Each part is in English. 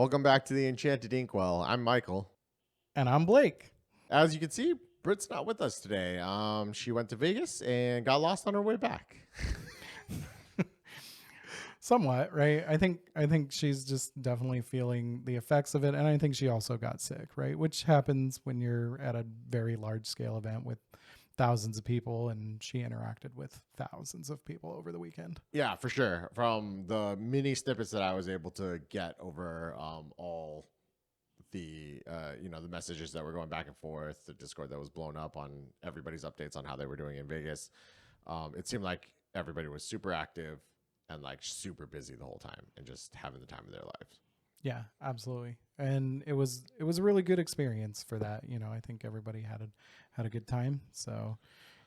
Welcome back to the Enchanted Inkwell. I'm Michael. And I'm Blake. As you can see, Britt's not with us today. She went to Vegas and got lost on her way back. Somewhat, right? I think she's just definitely feeling the effects of it, and I think she also got sick, right? Which happens when you're at a very large scale event with thousands of people, and she interacted with thousands of people over the weekend. Yeah, for sure. From the mini snippets that I was able to get over all the the messages that were going back and forth, the Discord that was blown up on everybody's updates on how they were doing in Vegas, it seemed like everybody was super active and like super busy the whole time and just having the time of their lives. Yeah, absolutely. And it was a really good experience for that. I think everybody had a good time. So,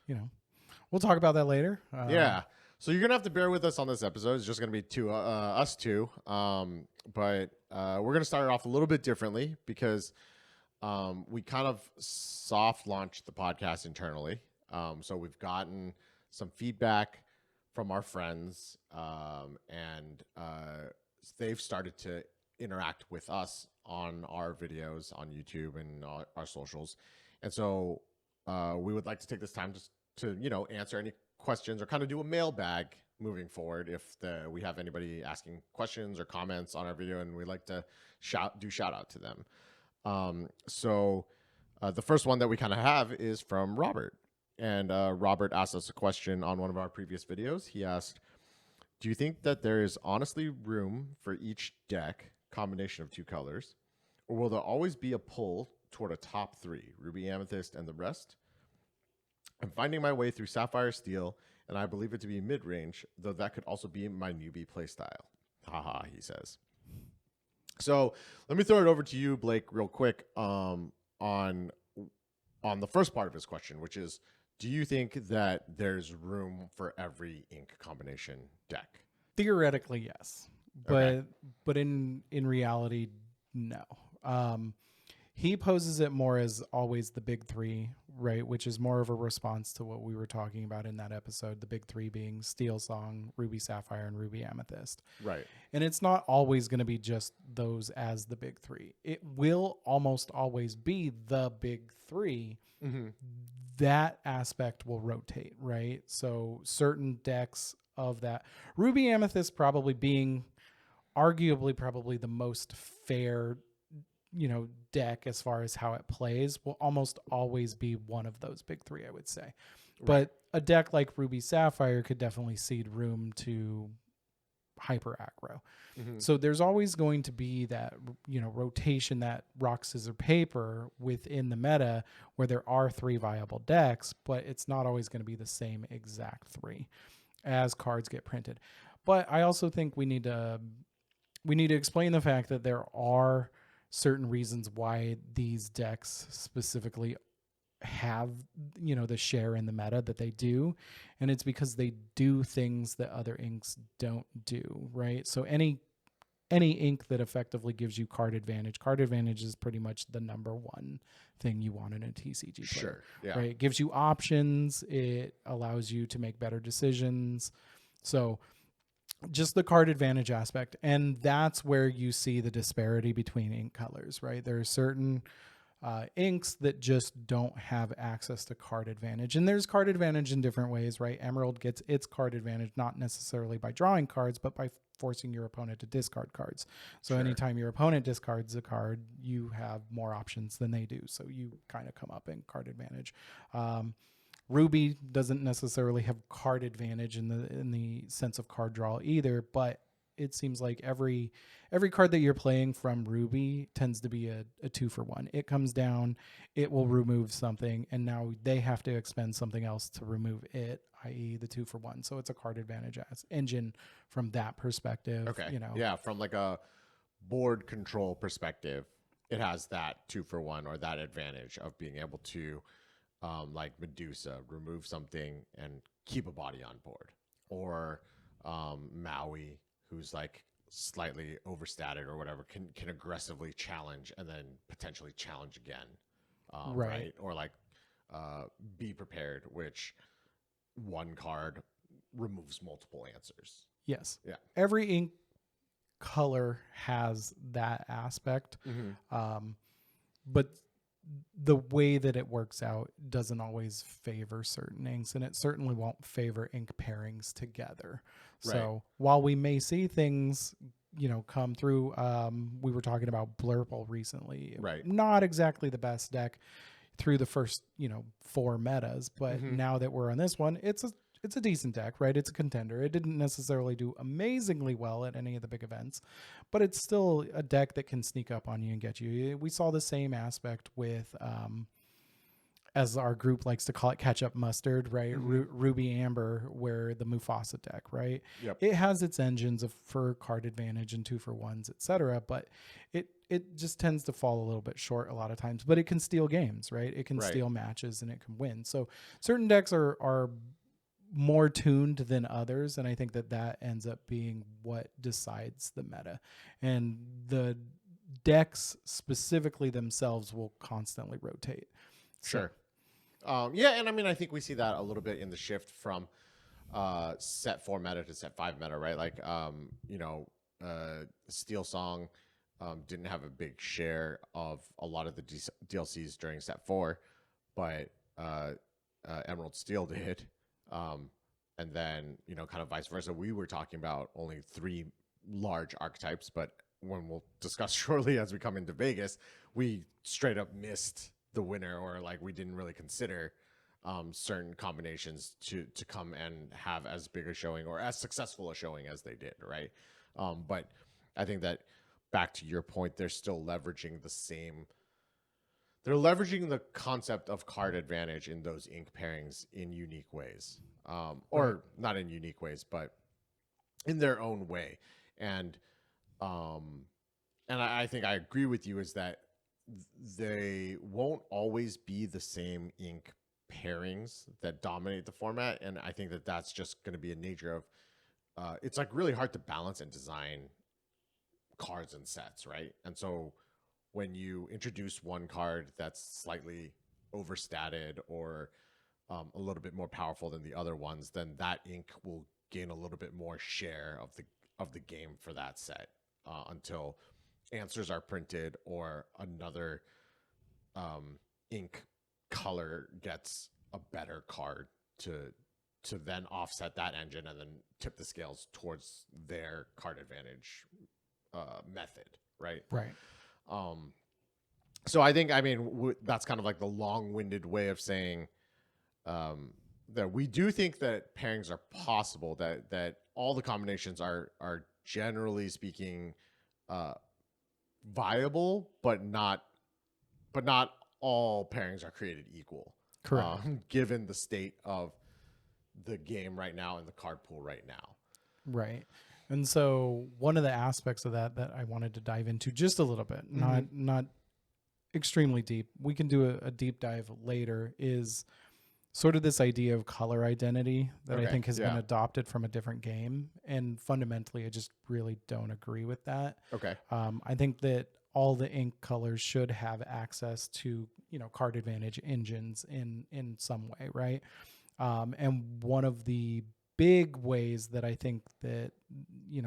we'll talk about that later. Yeah. So you're going to have to bear with us on this episode. It's just going to be us two. But we're going to start it off a little bit differently because we kind of soft launched the podcast internally. So we've gotten some feedback from our friends, and they've started to interact with us on our videos on YouTube and our socials. And so we would like to take this time to answer any questions or kind of do a mailbag moving forward if we have anybody asking questions or comments on our video, and we like to shout out to them. So the first one that we kind of have is from Robert. And Robert asked us a question on one of our previous videos. He asked, do you think that there is honestly room for each deck combination of two colors, or will there always be a pull toward a top three, Ruby, Amethyst, and the rest? I'm finding my way through Sapphire Steel, and I believe it to be mid-range, though that could also be my newbie playstyle. Haha, he says. So let me throw it over to you, Blake, real quick on the first part of his question, which is, do you think that there's room for every ink combination deck? Theoretically, yes. But in reality, no. He poses it more as always the big three, right? Which is more of a response to what we were talking about in that episode. The big three being Steel Song, Ruby Sapphire, and Ruby Amethyst. Right. And it's not always going to be just those as the big three. It will almost always be the big three. Mm-hmm. That aspect will rotate, right? So certain decks of that, Ruby Amethyst probably being arguably probably the most fair deck as far as how it plays, will almost always be one of those big three, I would say. Right. But a deck like Ruby Sapphire could definitely cede room to hyper aggro. Mm-hmm. So there's always going to be that rotation, that rock, scissors, paper within the meta where there are three viable decks, but it's not always going to be the same exact three as cards get printed. But I also think we need to explain the fact that there are certain reasons why these decks specifically have the share in the meta that they do, and it's because they do things that other inks don't do, right? So any ink that effectively gives you card advantage is pretty much the number one thing you want in a TCG player. Sure. Yeah. Right? It gives you options, it allows you to make better decisions. So just the card advantage aspect. And that's where you see the disparity between ink colors, right? There are certain inks that just don't have access to card advantage. And there's card advantage in different ways, right? Emerald gets its card advantage not necessarily by drawing cards, but by forcing your opponent to discard cards. So sure. Anytime your opponent discards a card, you have more options than they do. So you kind of come up in card advantage. Ruby doesn't necessarily have card advantage in the sense of card draw either, but it seems like every card that you're playing from Ruby tends to be a 2-for-1. It comes down, it will remove something, and now they have to expend something else to remove it, i.e. the 2-for-1. So it's a card advantage as engine from that perspective. Okay. Yeah, from like a board control perspective, it has that 2-for-1 or that advantage of being able to like Medusa, remove something and keep a body on board, or Maui, who's like slightly overstated or whatever, can aggressively challenge and then potentially challenge again, right? Or like Be Prepared, which one card removes multiple answers. Yes. Yeah. Every ink color has that aspect. Mm-hmm. But the way that it works out doesn't always favor certain inks, and it certainly won't favor ink pairings together. Right. So while we may see things, come through, we were talking about Blurple recently. Right. Not exactly the best deck through the first, 4 metas, but Mm-hmm. now that we're on this one, it's a decent deck, right? It's a contender. It didn't necessarily do amazingly well at any of the big events, but it's still a deck that can sneak up on you and get you. We saw the same aspect with, as our group likes to call it, catch up mustard, right? Mm-hmm. Ruby Amber, where the Mufasa deck, right? Yep. It has its engines for card advantage and 2-for-1s, etc. But it just tends to fall a little bit short a lot of times. But it can steal games, right? It can Right. steal matches and it can win. So certain decks are more tuned than others, and I think that ends up being what decides the meta. And the decks specifically themselves will constantly rotate. Sure. Yeah, and I mean, I think we see that a little bit in the shift from set 4 meta to set 5 meta, right? Like, Steel Song didn't have a big share of a lot of the DLCs during set 4, but Emerald Steel did. And then, kind of vice versa. We were talking about only 3 large archetypes, but when we'll discuss shortly as we come into Vegas, we straight up missed the winner, or like we didn't really consider certain combinations to come and have as big a showing or as successful a showing as they did, right? But I think that, back to your point, they're still leveraging they're leveraging the concept of card advantage in those ink pairings in unique ways, or not in unique ways, but in their own way. And I think I agree with you, is that they won't always be the same ink pairings that dominate the format. And I think that that's just going to be a nature of, it's like really hard to balance and design cards and sets, right? And so when you introduce one card that's slightly overstated or a little bit more powerful than the other ones, then that ink will gain a little bit more share of the game for that set, until answers are printed or another ink color gets a better card to then offset that engine and then tip the scales towards their card advantage method, right? Right. So I think, I mean, that's kind of like the long-winded way of saying that we do think that pairings are possible, that all the combinations are generally speaking viable, but not all pairings are created equal. Correct. Given the state of the game right now and the card pool right now. Right. And so one of the aspects of that I wanted to dive into just a little bit, not extremely deep. We can do a deep dive later, is sort of this idea of color identity that I think has been adopted from a different game. And fundamentally, I just really don't agree with that. Okay. I think that all the ink colors should have access to, card advantage engines in some way, right? And one of the big ways that I think that,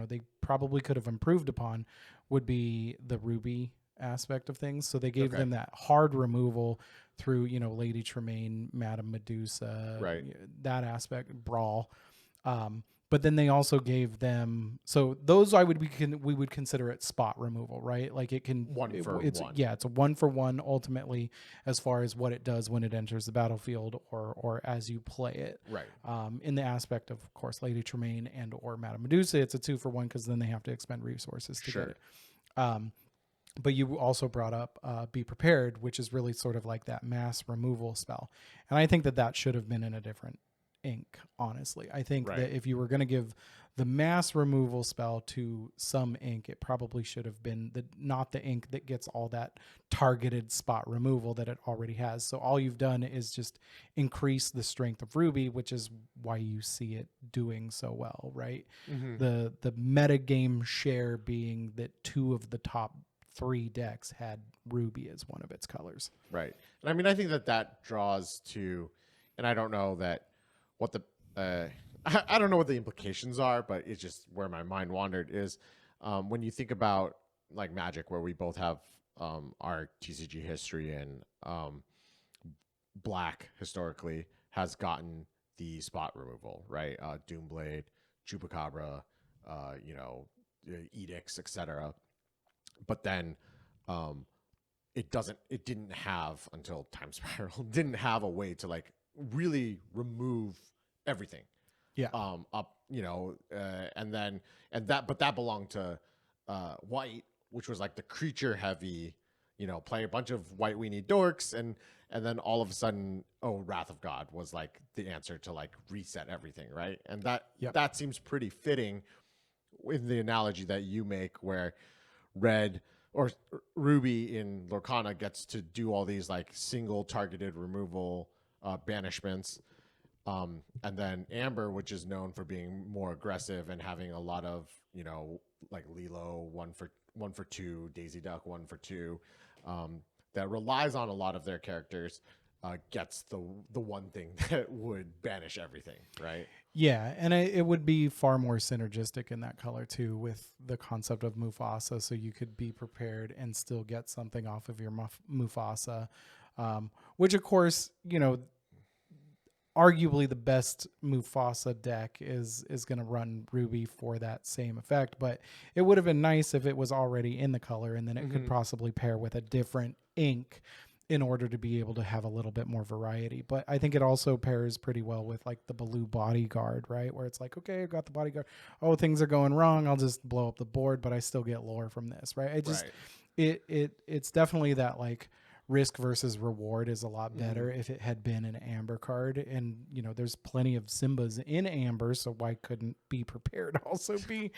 they probably could have improved upon would be the Ruby aspect of things. So they gave them that hard removal through, Lady Tremaine, Madame Medusa, right, that aspect, Brawl. But then they also gave them, so those we would consider it spot removal, right? Like it can one for it's one. Yeah, it's a 1-for-1 ultimately, as far as what it does when it enters the battlefield or as you play it. Right. In the aspect of course, Lady Tremaine and or Madame Medusa, it's a 2-for-1 because then they have to expend resources to get it. But you also brought up Be Prepared, which is really sort of like that mass removal spell. And I think that should have been in a different ink, honestly. I think that if you were going to give the mass removal spell to some ink, it probably should have been not the ink that gets all that targeted spot removal that it already has. So all you've done is just increase the strength of Ruby, which is why you see it doing so well, right? Mm-hmm. The meta game share being that 2 of the top 3 decks had Ruby as one of its colors. Right. And I mean, I think that draws to, and I don't know what the I don't know what the implications are, but it's just where my mind wandered, is when you think about like Magic, where we both have our TCG history, and Black historically has gotten the spot removal, right? Doomblade, Chupacabra, you know, edicts, etc. But then it didn't have, until Time Spiral, didn't have a way to like really remove everything. Yeah. Up, you know, but that belonged to White, which was like the creature heavy, you know, play a bunch of white weenie dorks, and then all of a sudden, Wrath of God was like the answer to like reset everything, right? And that seems pretty fitting with the analogy that you make, where Red or Ruby in Lorcana gets to do all these like single targeted removal banishments. And then Amber, which is known for being more aggressive and having a lot of, you know, like Lilo 1-for-2, Daisy Duck 1-for-2, that relies on a lot of their characters, gets the one thing that would banish everything, right? Yeah, and it would be far more synergistic in that color too, with the concept of Mufasa, so you could be prepared and still get something off of your Mufasa, which of course, you know, arguably the best Mufasa deck is going to run Ruby for that same effect, but it would have been nice if it was already in the color, and then it could possibly pair with a different ink in order to be able to have a little bit more variety. But I think it also pairs pretty well with like the blue bodyguard, right? Where it's like, okay, I got the bodyguard. Oh, things are going wrong. I'll just blow up the board, but I still get lore from this, right? It's definitely that like risk versus reward is a lot better if it had been an Amber card. And, you know, there's plenty of Simbas in Amber, so why couldn't Be Prepared also be,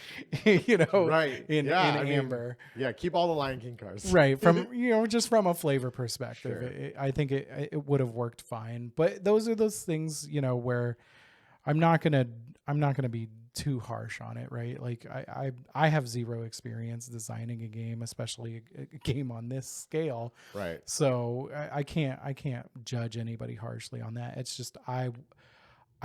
you know, in Amber? Keep all the Lion King cards. Right. From, you know, just from a flavor perspective, Sure. I think it would have worked fine. But those are those things, you know, where I'm not gonna be too harsh on it, right? Like I have zero experience designing a game, especially a game on this scale. Right. So I can't judge anybody harshly on that. It's just I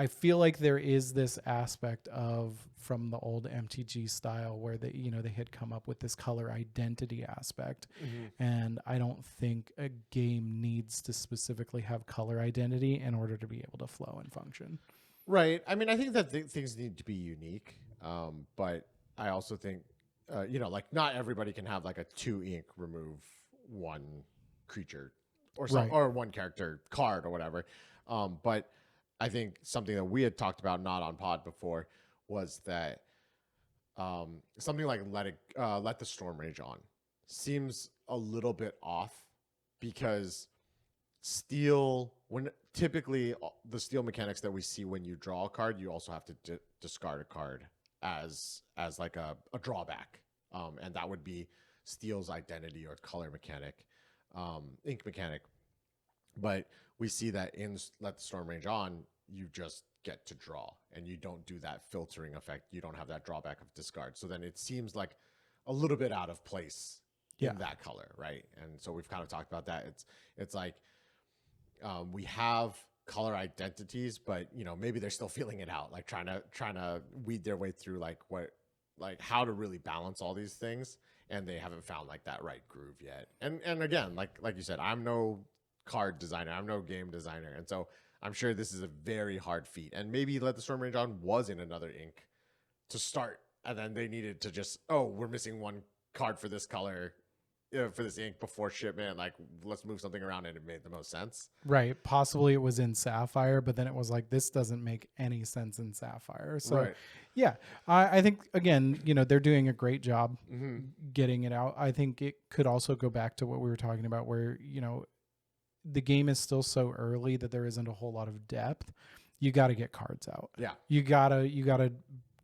feel like there is this aspect of, from the old MTG style, where they, you know, they had come up with this color identity aspect, and I don't think a game needs to specifically have color identity in order to be able to flow and function. Right. I mean, I think that things need to be unique, but I also think, you know, like not everybody can have like a 2-ink remove one creature or or one character card or whatever. But I think something that we had talked about, not on pod before, was that something like Let the Storm Rage On seems a little bit off, because steel, when typically the steel mechanics that we see when you draw a card, you also have to discard a card as like a drawback, and that would be steel's identity or color mechanic, ink mechanic. But we see that in Let the Storm Rage On, you just get to draw, and you don't do that filtering effect. You don't have that drawback of discard. So then it seems like a little bit out of place in that color, right? And so we've kind of talked about that. It's like, we have color identities, but you know, maybe they're still feeling it out, like trying to weed their way through like how to really balance all these things, and they haven't found like that right groove yet. And again, like you said, I'm no card designer, I'm no game designer, and so I'm sure this is a very hard feat. And maybe Let the Storm Rage On was in another ink to start, and then they needed to just, we're missing one card for this color, for this ink before shipment, like let's move something around, and it made the most sense. Right. Possibly it was in Sapphire, but then it was like, this doesn't make any sense in Sapphire. So yeah, I think, again, you know, they're doing a great job getting it out. I think it could also go back to what we were talking about, where, you know, the game is still so early that there isn't a whole lot of depth. You got to get cards out. Yeah. You gotta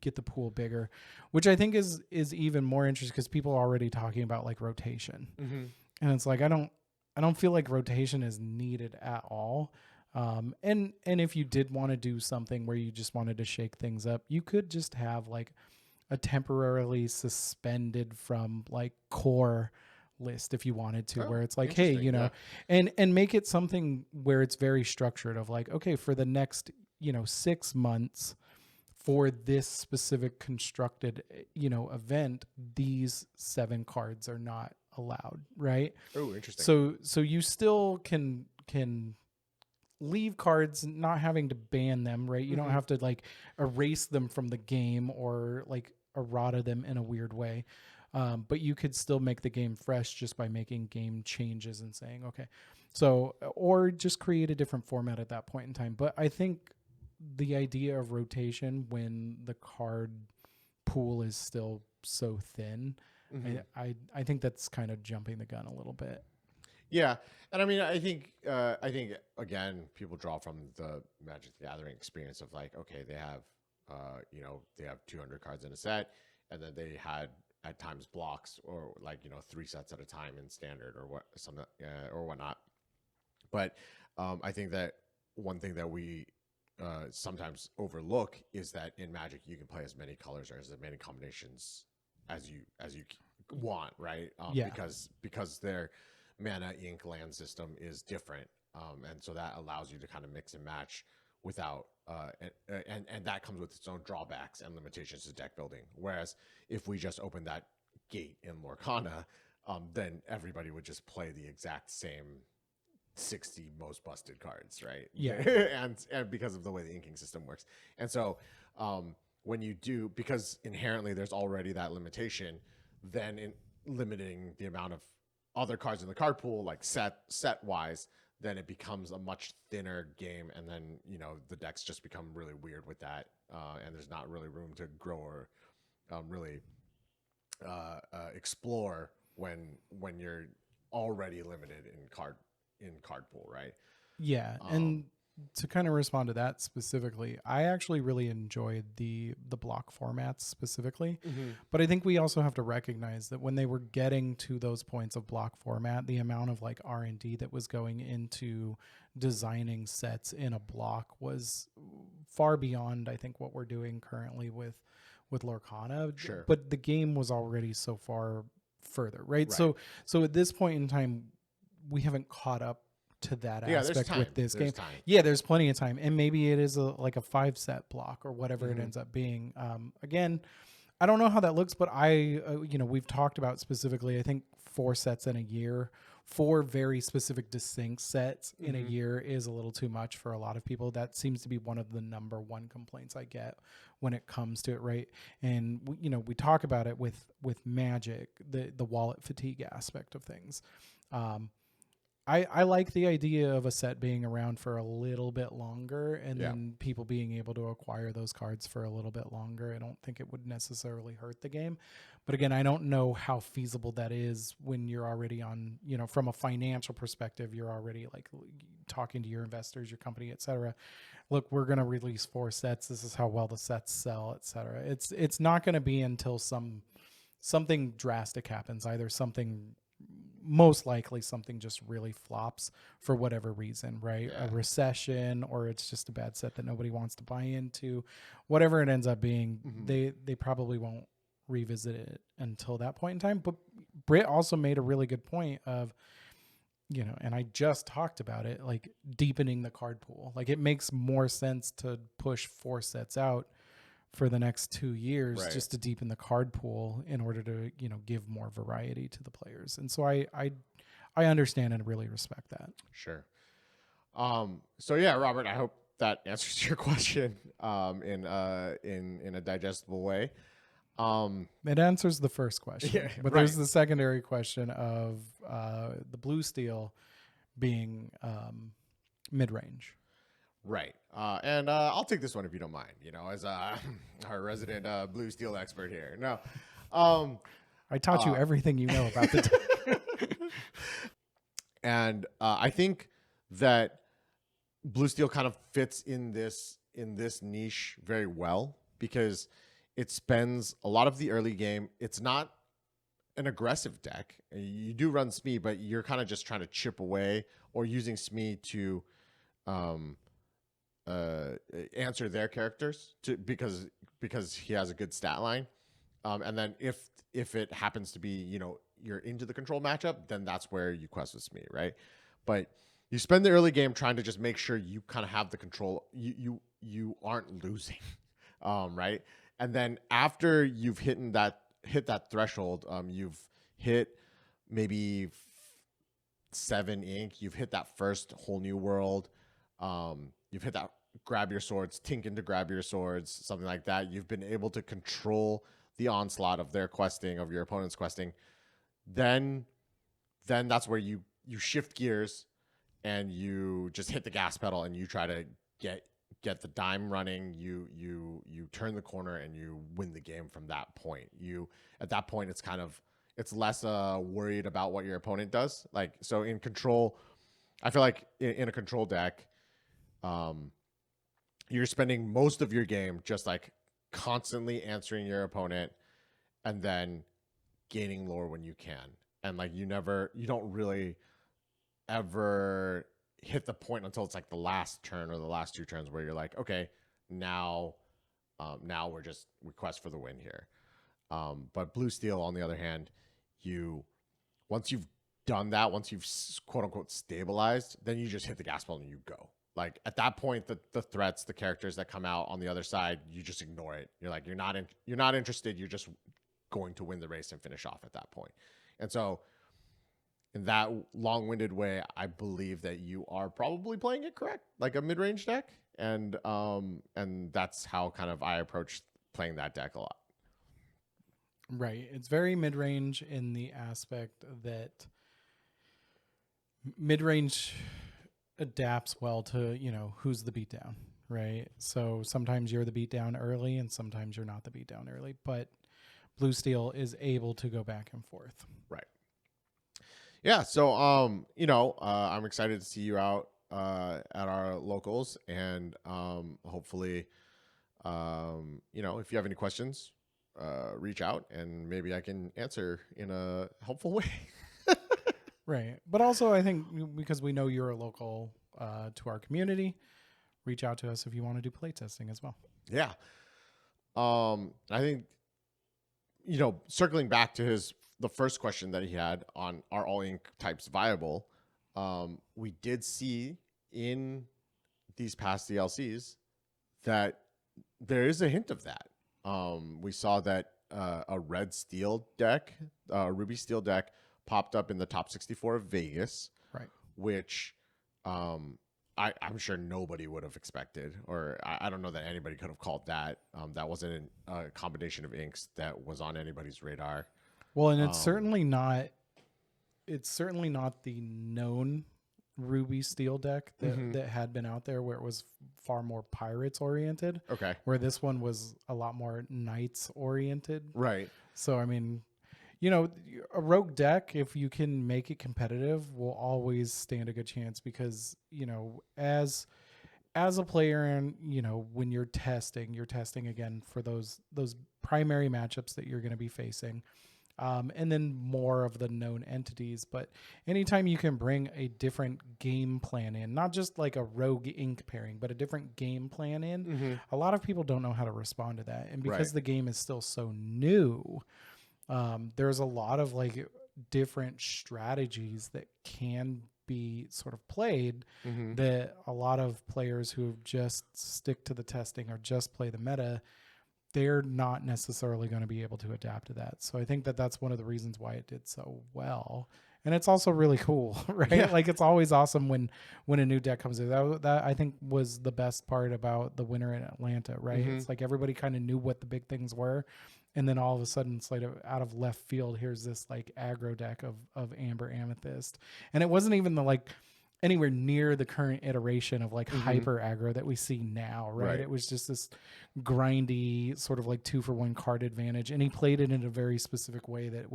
get the pool bigger, which I think is even more interesting, because people are already talking about like rotation, and it's like I don't feel like rotation is needed at all. And if you did want to do something where you just wanted to shake things up, you could just have like a temporarily suspended from like core list if you wanted to, where it's like, hey, you know, and make it something where it's very structured, of like, okay, for the next, you know, 6 months, for this specific constructed, event, these 7 cards are not allowed, right? Oh, interesting. So you still can leave cards, not having to ban them, right? You don't have to like erase them from the game or like errata them in a weird way. But you could still make the game fresh just by making game changes and saying, okay, so, or just create a different format at that point in time. But I think the idea of rotation when the card pool is still so thin, I think that's kind of jumping the gun a little bit. Yeah, and I mean, I think again, people draw from the Magic the Gathering experience of like, okay, they have, they have 200 cards in a set, and then they had at times blocks or like 3 sets at a time in standard or or whatnot. But I think that one thing that we sometimes overlook is that in Magic you can play as many colors or as many combinations as you want, right? Because their mana ink land system is different, and so that allows you to kind of mix and match without and that comes with its own drawbacks and limitations to deck building. Whereas if we just open that gate in Lorcana, then everybody would just play the exact same 60 most busted cards, right? Yeah. and because of the way the inking system works. And so when you do, because inherently there's already that limitation, then in limiting the amount of other cards in the card pool, like set wise, then it becomes a much thinner game, and then the decks just become really weird with that, and there's not really room to grow or really explore when you're already limited in card pool, right? Yeah, and to kind of respond to that specifically, I actually really enjoyed the block formats specifically, but I think we also have to recognize that when they were getting to those points of block format, the amount of like R&D that was going into designing sets in a block was far beyond, I think, what we're doing currently with Lorcana. Sure. But the game was already so far further, right? So at this point in time, we haven't caught up to that aspect with this game. Yeah, there's plenty of time, and maybe it is like a 5 set block or whatever it ends up being. Again, I don't know how that looks, but we've talked about specifically, I think 4 sets in a year, 4 very specific distinct sets in a year is a little too much for a lot of people. That seems to be one of the number one complaints I get when it comes to it, right? And we talk about it with Magic, the wallet fatigue aspect of things. I like the idea of a set being around for a little bit longer and then people being able to acquire those cards for a little bit longer. I don't think it would necessarily hurt the game. But again, I don't know how feasible that is when you're already on, from a financial perspective, you're already like talking to your investors, your company, et cetera. Look, we're going to release 4 sets. This is how well the sets sell, et cetera. It's not going to be until something drastic happens, either most likely something just really flops for whatever reason, right? A recession, or it's just a bad set that nobody wants to buy into. Whatever it ends up being, they probably won't revisit it until that point in time. But Britt also made a really good point of, and I just talked about it, like deepening the card pool. Like it makes more sense to push 4 sets out for the next 2 years just to deepen the card pool in order to give more variety to the players. And so I understand and really respect that. Sure. So yeah, Robert, I hope that answers your question in a digestible way. It answers the first question, but there's the secondary question of the blue steel being mid-range. Right. And I'll take this one if you don't mind, as our resident blue steel expert here. No. I taught you everything you know about the deck. And I think that blue steel kind of fits in this niche very well because it spends a lot of the early game. It's not an aggressive deck. You do run Smee, but you're kind of just trying to chip away or using Smee to answer their characters because he has a good stat line, and then if it happens to be you're into the control matchup, then that's where you quest with Smee, right? But you spend the early game trying to just make sure you kind of have the control, you aren't losing right? And then after you've hit that threshold, you've hit maybe 7 ink, you've hit that first whole new world, you've hit that grab your swords, tink into grab your swords, something like that. You've been able to control the onslaught of their questing, of your opponent's questing. Then that's where you shift gears and you just hit the gas pedal and you try to get the dime running. You turn the corner and you win the game from that point. At that point it's less worried about what your opponent does. Like, so in control, I feel like in a control deck, you're spending most of your game just like constantly answering your opponent and then gaining lore when you can. And like you don't really ever hit the point until it's like the last turn or the last 2 turns where you're like, okay, now we quest for the win here. But blue steel, on the other hand, once you've done that, once you've quote unquote stabilized, then you just hit the gas pedal and you go. Like at that point, the threats, the characters that come out on the other side, you just ignore it. You're like, you're not interested. You're just going to win the race and finish off at that point. And so in that long-winded way, I believe that you are probably playing it correct, like a mid-range deck. And that's how kind of I approach playing that deck a lot. Right. It's very mid-range in the aspect that mid-range adapts well to, who's the beatdown, right? So sometimes you're the beatdown early and sometimes you're not the beatdown early, but blue steel is able to go back and forth. Right. Yeah. So, I'm excited to see you out at our locals, and hopefully, if you have any questions, reach out and maybe I can answer in a helpful way. Right. But also I think because we know you're a local to our community, reach out to us if you want to do playtesting as well. Yeah. I think, circling back to the first question that he had on are all ink types viable, we did see in these past DLCs that there is a hint of that. We saw that a red steel deck, a ruby steel deck, popped up in the top 64 of Vegas, right? Which I'm sure nobody would have expected, or I don't know that anybody could have called that. That wasn't a combination of inks that was on anybody's radar. Well, and it's certainly not the known ruby steel deck that had been out there, where it was far more pirates oriented. Okay. Where this one was a lot more knights oriented. Right. So, I mean, a rogue deck, if you can make it competitive, will always stand a good chance because, as a player and, when you're testing again for those primary matchups that you're going to be facing. And then more of the known entities. But anytime you can bring a different game plan in, not just like a rogue ink pairing, but a different game plan in, a lot of people don't know how to respond to that. And because the game is still so new, there's a lot of like different strategies that can be sort of played that a lot of players who just stick to the testing or just play the meta, they're not necessarily going to be able to adapt to that. So I think that that's one of the reasons why it did so well. And it's also really cool, right? Yeah. Like it's always awesome when a new deck comes in. That I think was the best part about the winter in Atlanta, right? It's like everybody kind of knew what the big things were. And then all of a sudden, it's like out of left field, here's this like aggro deck of Amber Amethyst. And it wasn't even the like anywhere near the current iteration of like hyper aggro that we see now, right? It was just this grindy sort of like 2-for-1 card advantage, and he played it in a very specific way that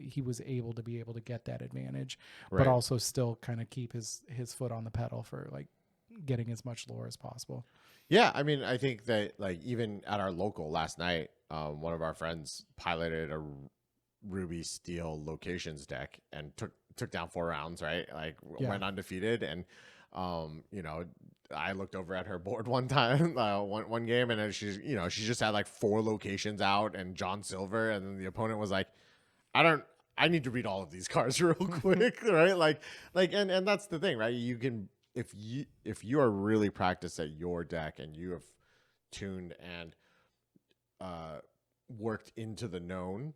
he was able to be able to get that advantage, but also still kind of keep his foot on the pedal for like getting as much lore as possible. Yeah, I mean, I think that like even at our local last night, one of our friends piloted a ruby steel locations deck and took down 4 rounds, right? Like went undefeated. And, I looked over at her board one time, one game, and then she just had like 4 locations out and John Silver. And then the opponent was like, I need to read all of these cards real quick. Right. And that's the thing, right? You can, if you are really practiced at your deck and you have tuned and worked into the known.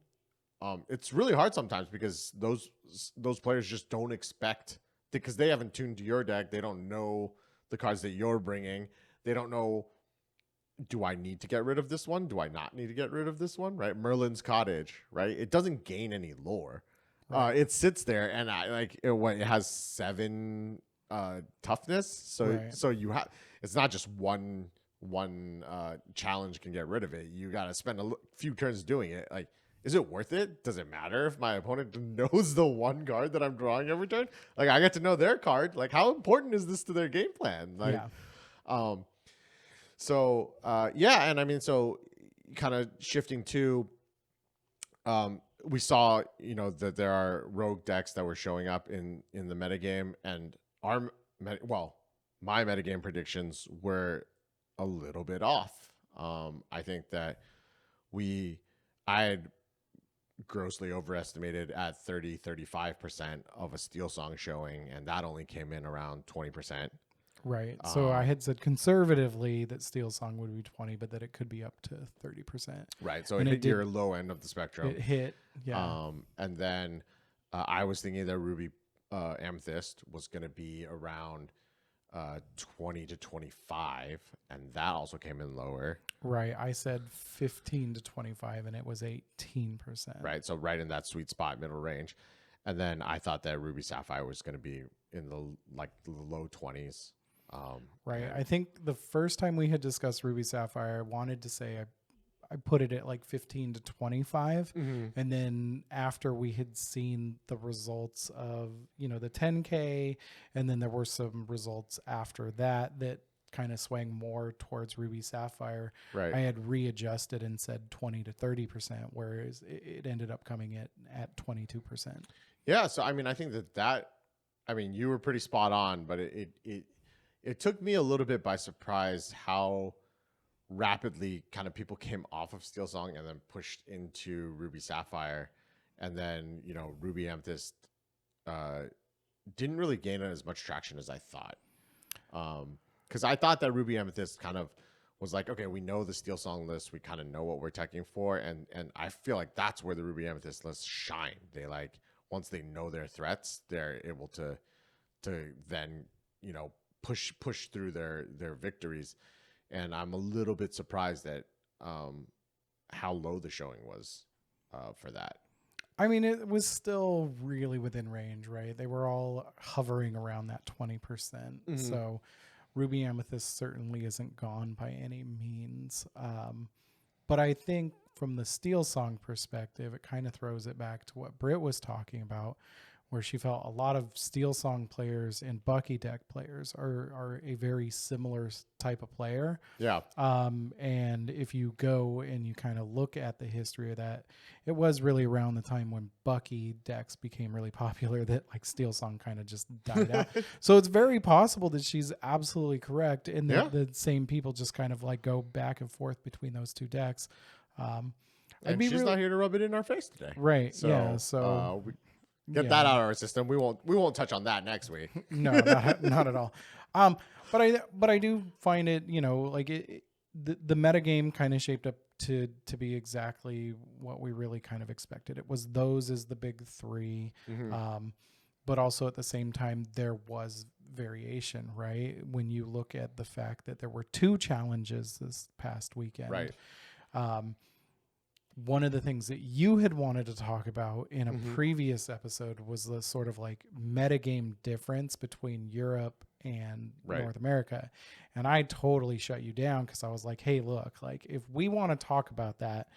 It's really hard sometimes because those players just don't expect, because they haven't tuned to your deck. They don't know the cards that you're bringing. They don't know, do I need to get rid of this one? Do I not need to get rid of this one? Right? Merlin's Cottage, right? It doesn't gain any lore. Right. It sits there, and it has 7 toughness. So Right. so you have, it's not just one challenge can get rid of it. You got to spend a few turns doing it. Like, is it worth it? Does it matter if my opponent knows the one card that I'm drawing every turn? Like, I get to know their card. Like, how important is this to their game plan? Like, Yeah. So yeah, and I mean, so kind of shifting to, we saw, that there are rogue decks that were showing up in the metagame, and my metagame predictions were a little bit off. I think that I had grossly overestimated at 35% of a Steel Song showing, and that only came in around 20%. Right. So I had said conservatively that Steel Song would be 20, but that it could be up to 30%. Right. So And it it hit did- your low end of the spectrum. It hit. Yeah. And then I was thinking that Ruby Amethyst was going to be around 20 to 25, and that also came in lower. Right. I said 15 to 25, and it was 18%. Right. So right in that sweet spot, middle range. And then I thought that Ruby Sapphire was going to be in the low 20s. Right. I think the first time we had discussed Ruby Sapphire, I wanted to say I put it at like 15 to 25. And then after we had seen the results of, the 10K, and then there were some results after that kind of swang more towards Ruby Sapphire. Right. I had readjusted and said 20 to 30%, whereas it ended up coming at 22%. Yeah. So, I mean, I think you were pretty spot on, but it took me a little bit by surprise how rapidly kind of people came off of Steel Song and then pushed into Ruby Sapphire. And then, Ruby Amethyst didn't really gain as much traction as I thought. Because I thought that Ruby Amethyst kind of was like, okay, we know the Steel Song list. We kind of know what we're teching for. And I feel like that's where the Ruby Amethyst lists shine. They once they know their threats, they're able to then, push through their victories. And I'm a little bit surprised at how low the showing was for that. I mean, it was still really within range, right? They were all hovering around that 20%. So Ruby Amethyst certainly isn't gone by any means. But I think from the Steel Song perspective, it kind of throws it back to what Britt was talking about, where she felt a lot of Steel Song players and Bucky deck players are a very similar type of player. Yeah. And if you go and you kind of look at the history of that, it was really around the time when Bucky decks became really popular that Steel Song kind of just died out. So it's very possible that she's absolutely correct, and that the same people just kind of go back and forth between those two decks. And she's not here to rub it in our face today. Right. So, yeah. So get that out of our system. We won't touch on that next week. No, not at all. But I do find it, the metagame kind of shaped up to be exactly what we really kind of expected. It was those as the big three. But also at the same time, there was variation, right? When you look at the fact that there were 2 challenges this past weekend. Right. One of the things that you had wanted to talk about in a previous episode was the sort of metagame difference between Europe and North America. And I totally shut you down because I was like, hey, look, if we want to talk about that,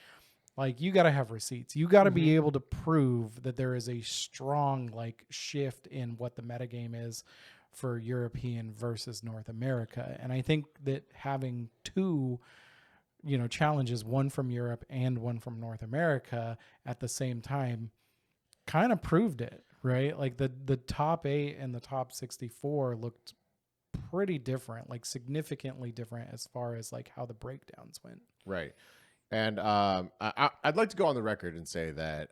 you got to have receipts. You got to be able to prove that there is a strong shift in what the metagame is for European versus North America. And I think that having 2 challenges, one from Europe and one from North America at the same time kind of proved it, right? The top 8 and the top 64 looked pretty different, significantly different as far as how the breakdowns went. Right. And I'd like to go on the record and say that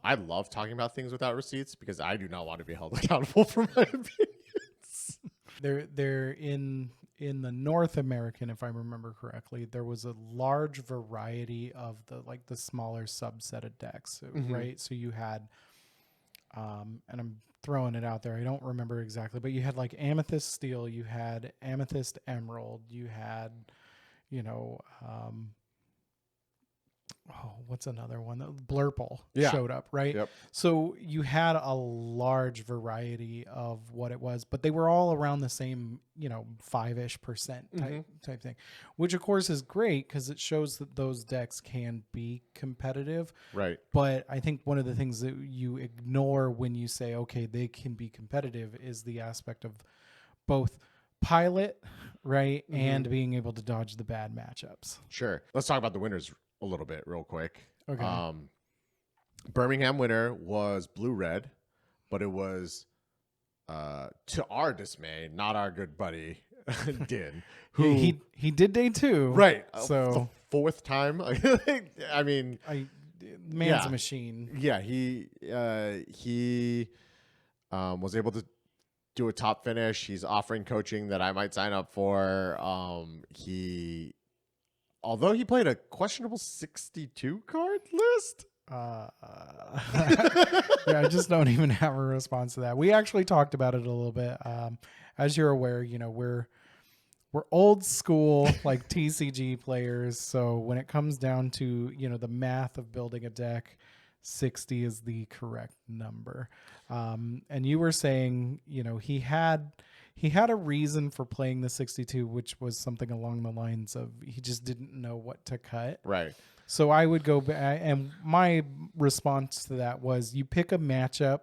I love talking about things without receipts because I do not want to be held accountable for my opinions. They're in the North American, if I remember correctly, there was a large variety of the smaller subset of decks, right? So you had, and I'm throwing it out there, I don't remember exactly, but you had like Amethyst Steel, you had Amethyst Emerald, you had, you know, what's another one? Blurple showed up, right? Yep. So you had a large variety of what it was, but they were all around the same, 5-ish% type thing, which of course is great because it shows that those decks can be competitive. Right. But I think one of the things that you ignore when you say, okay, they can be competitive is the aspect of both pilot, right, and being able to dodge the bad matchups. Sure. Let's talk about the winners a little bit real quick. Okay. Birmingham winner was blue-red, but it was, to our dismay, not our good buddy Din, who he did day 2, right. So the 4th time. I mean, man's a machine. Yeah, he was able to do a top finish. He's offering coaching that I might sign up for. Although he played a questionable 62 card list. Yeah, I just don't even have a response to that. We actually talked about it a little bit. As you're aware, we're old school like TCG players. So when it comes down to, the math of building a deck, 60 is the correct number. And you were saying, he had a reason for playing the 62, which was something along the lines of he just didn't know what to cut. Right. So I would go back, and my response to that was you pick a matchup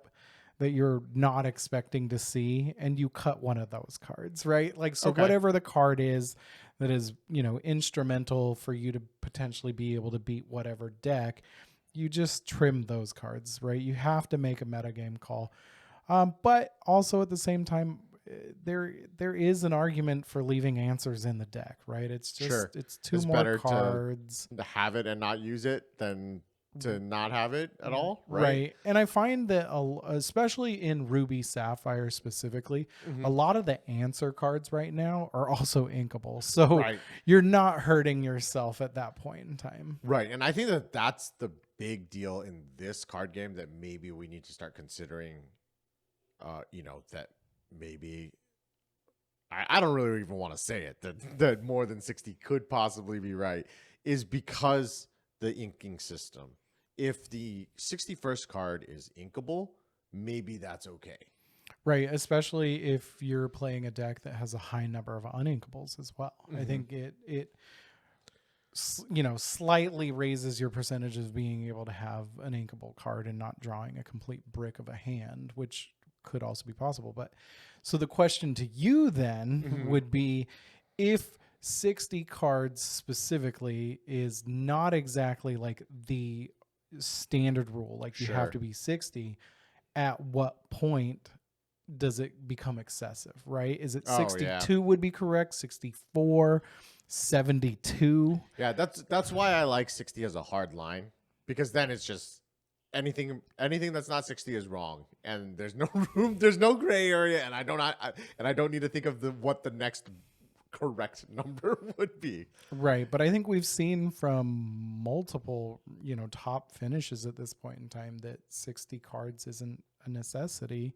that you're not expecting to see and you cut one of those cards, right? Like, so whatever the card is that is, instrumental for you to potentially be able to beat whatever deck, you just trim those cards, right? You have to make a metagame call. But also at the same time, there is an argument for leaving answers in the deck, right? It's just it's two more cards to have it and not use it than to not have it at all, right? And I find that especially in Ruby Sapphire specifically, a lot of the answer cards right now are also inkable, so you're not hurting yourself at that point in time, right? And I think that that's the big deal in this card game that maybe we need to start considering, that maybe I don't really even want to say it that more than 60 could possibly be right, is because the inking system. If the 61st card is inkable, maybe that's okay. Right, especially if you're playing a deck that has a high number of uninkables as well. I think it slightly raises your percentage of being able to have an inkable card and not drawing a complete brick of a hand, which could also be possible. But so the question to you then would be, if 60 cards specifically is not exactly like the standard rule, like you have to be 60, at what point does it become excessive, right? Is it 62 would be correct, 64, 72? Yeah, that's why I like 60 as a hard line, because then it's just anything that's not 60 is wrong, and there's no room, there's no gray area, and I don't need to think of what the next correct number would be. Right, but I think we've seen from multiple, top finishes at this point in time that 60 cards isn't a necessity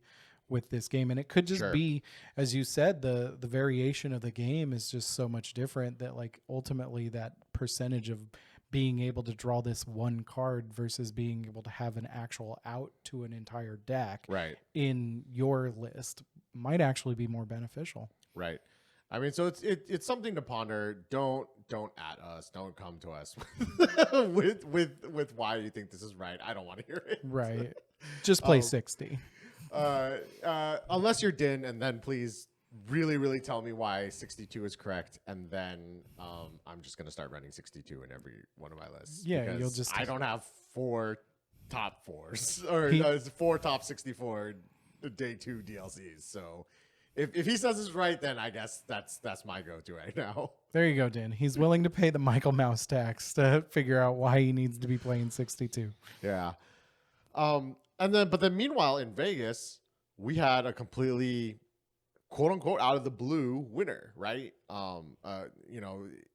with this game, and it could just be, as you said, the variation of the game is just so much different that like ultimately that percentage of being able to draw this one card versus being able to have an actual out to an entire deck in your list might actually be more beneficial. Right. I mean, so it's something to ponder. Don't at us. Don't come to us with why you think this is right. I don't want to hear it. Right. Just play 60. Unless you're Din, and then please really, really tell me why 62 is correct, and then I'm just gonna start running 62 in every one of my lists. Yeah, you'll just. I don't have 4 top 4s or 4 top 64 day 2 DLCs. So if he says it's right, then I guess that's my go-to right now. There you go, Din. He's willing to pay the Michael Mouse tax to figure out why he needs to be playing 62. Yeah. But then meanwhile in Vegas, we had a completely quote unquote out of the blue winner, right?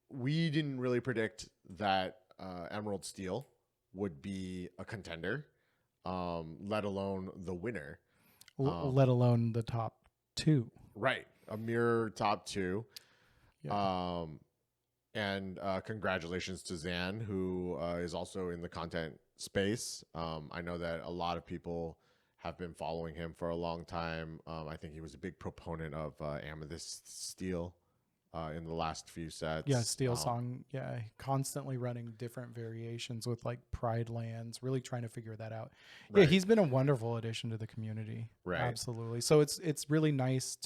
We didn't really predict that Emerald Steel would be a contender, let alone the winner. Let alone the top two. Right. A mere top two. Yeah. And congratulations to Zan, who is also in the content space. I know that a lot of people have been following him for a long time. I think he was a big proponent of Amethyst Steel in the last few sets. Yeah, Steel Song. Yeah, constantly running different variations with like Pride Lands, really trying to figure that out. Right. Yeah, he's been a wonderful addition to the community. Right. Absolutely. So it's really nice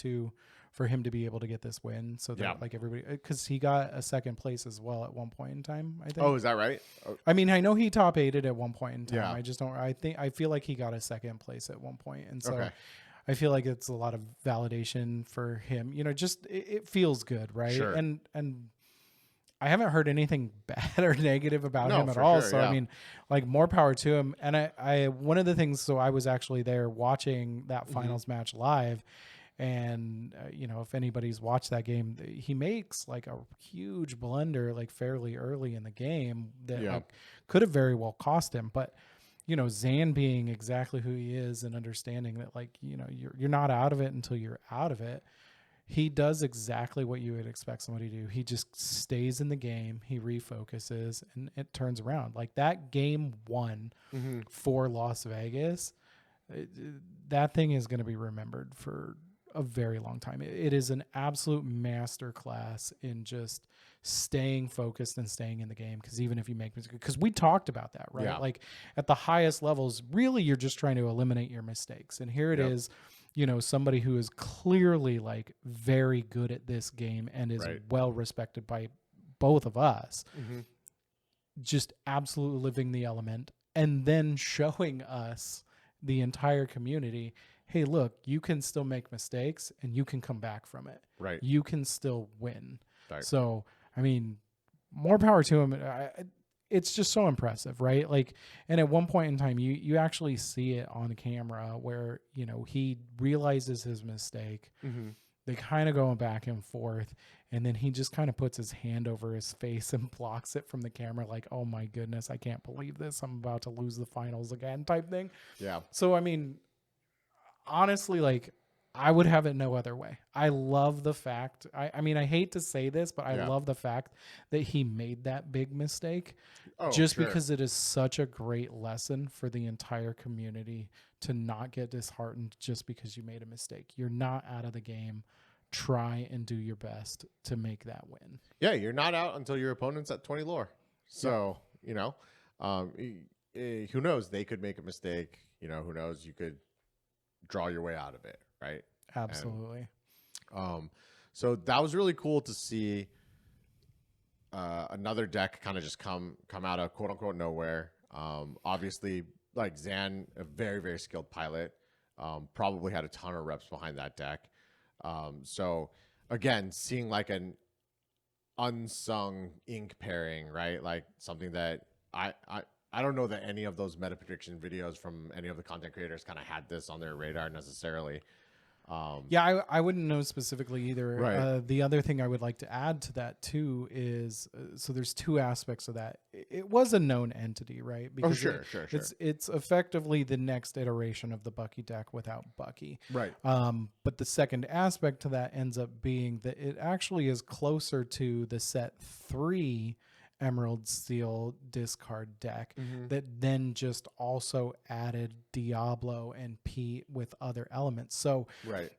for him to be able to get this win, so that like everybody, because he got a second place as well at one point in time, I think. Oh, is that right? Oh. I mean, I know he top 8'd at one point in time. Yeah. I just don't. I feel like he got a second place at one point, and so. Okay. I feel like it's a lot of validation for him. Just it feels good, right? Sure. And I haven't heard anything bad or negative about him at all. Sure, so I mean, like, more power to him. And I one of the things, so I was actually there watching that finals match live. And, if anybody's watched that game, he makes like a huge blunder, like fairly early in the game that like, could have very well cost him. But, Zan being exactly who he is and understanding that, like, you're not out of it until you're out of it. He does exactly what you would expect somebody to do. He just stays in the game. He refocuses and it turns around. Like that game 1 for Las Vegas, that thing is going to be remembered for a very long time. It is an absolute masterclass in just staying focused and staying in the game. Because even if you make mistakes, because we talked about that, right? Yeah. Like at the highest levels, really, you're just trying to eliminate your mistakes. And here it is, somebody who is clearly like very good at this game and is well respected by both of us, just absolutely living the element and then showing us, the entire community, hey, look, you can still make mistakes and you can come back from it. Right. You can still win. Right. So, I mean, more power to him. It's just so impressive, right? Like, and at one point in time, you actually see it on camera where, he realizes his mistake. They kind of going back and forth. And then he just kind of puts his hand over his face and blocks it from the camera. Like, oh my goodness, I can't believe this. I'm about to lose the finals again type thing. Yeah. So, I mean, honestly, like, I would have it no other way. I love the fact, I mean, I hate to say this, but I love the fact that he made that big mistake because it is such a great lesson for the entire community to not get disheartened just because you made a mistake. You're not out of the game. Try and do your best to make that win. Yeah, you're not out until your opponent's at 20 lore. So, who knows? They could make a mistake. Who knows? You could draw your way out of it, right? Absolutely. And, so that was really cool to see another deck kind of just come out of quote unquote nowhere. Obviously, like Zan, a very, very skilled pilot, probably had a ton of reps behind that deck. So again, seeing like an unsung ink pairing, right? Like something that I don't know that any of those meta prediction videos from any of the content creators kind of had this on their radar necessarily. I wouldn't know specifically either. Right. The other thing I would like to add to that too is, so there's two aspects of that. It was a known entity, right? Because sure. It's effectively the next iteration of the Bucky deck without Bucky. Right. But the second aspect to that ends up being that it actually is closer to the set 3 Emerald Steel discard deck that then just also added Diablo and Pete with other elements. So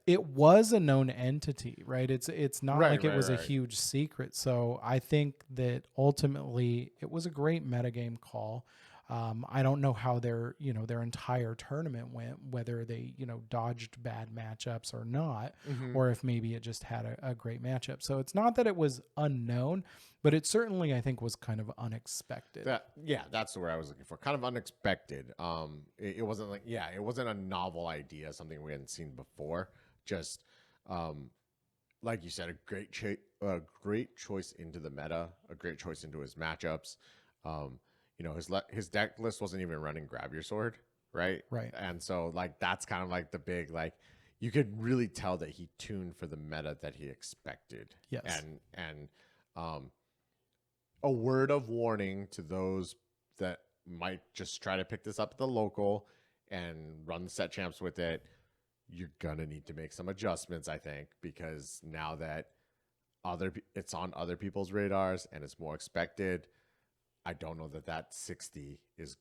it was a known entity, right? It's not like it was a huge secret. So I think that ultimately it was a great metagame call. I don't know how their entire tournament went, whether they, dodged bad matchups or not, or if maybe it just had a great matchup. So it's not that it was unknown, but it certainly, I think, was kind of unexpected. That's the word I was looking for. Kind of unexpected. It wasn't like, it wasn't a novel idea, something we hadn't seen before. Just, like you said, a great choice into the meta, a great choice into his matchups. His deck list wasn't even running Grab Your Sword, right? Right. And so, like, that's kind of like the big, like, you could really tell that he tuned for the meta that he expected. Yes. And a word of warning to those that might just try to pick this up at the local and run the set champs with it. You're gonna need to make some adjustments, I think, because now that it's on other people's radars and it's more expected, I don't know that 60 is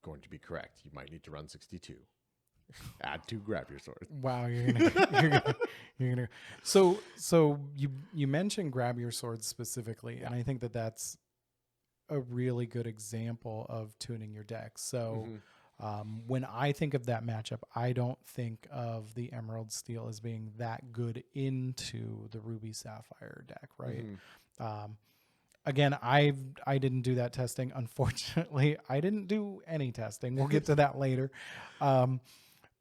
going to be correct. You might need to run 62. Add 2 grab your sword. Wow, you're gonna. So you mentioned grab your sword specifically, and I think that's a really good example of tuning your deck. So when I think of that matchup, I don't think of the Emerald Steel as being that good into the Ruby Sapphire deck, right? Again, I didn't do that testing. Unfortunately, I didn't do any testing. We'll get to that later.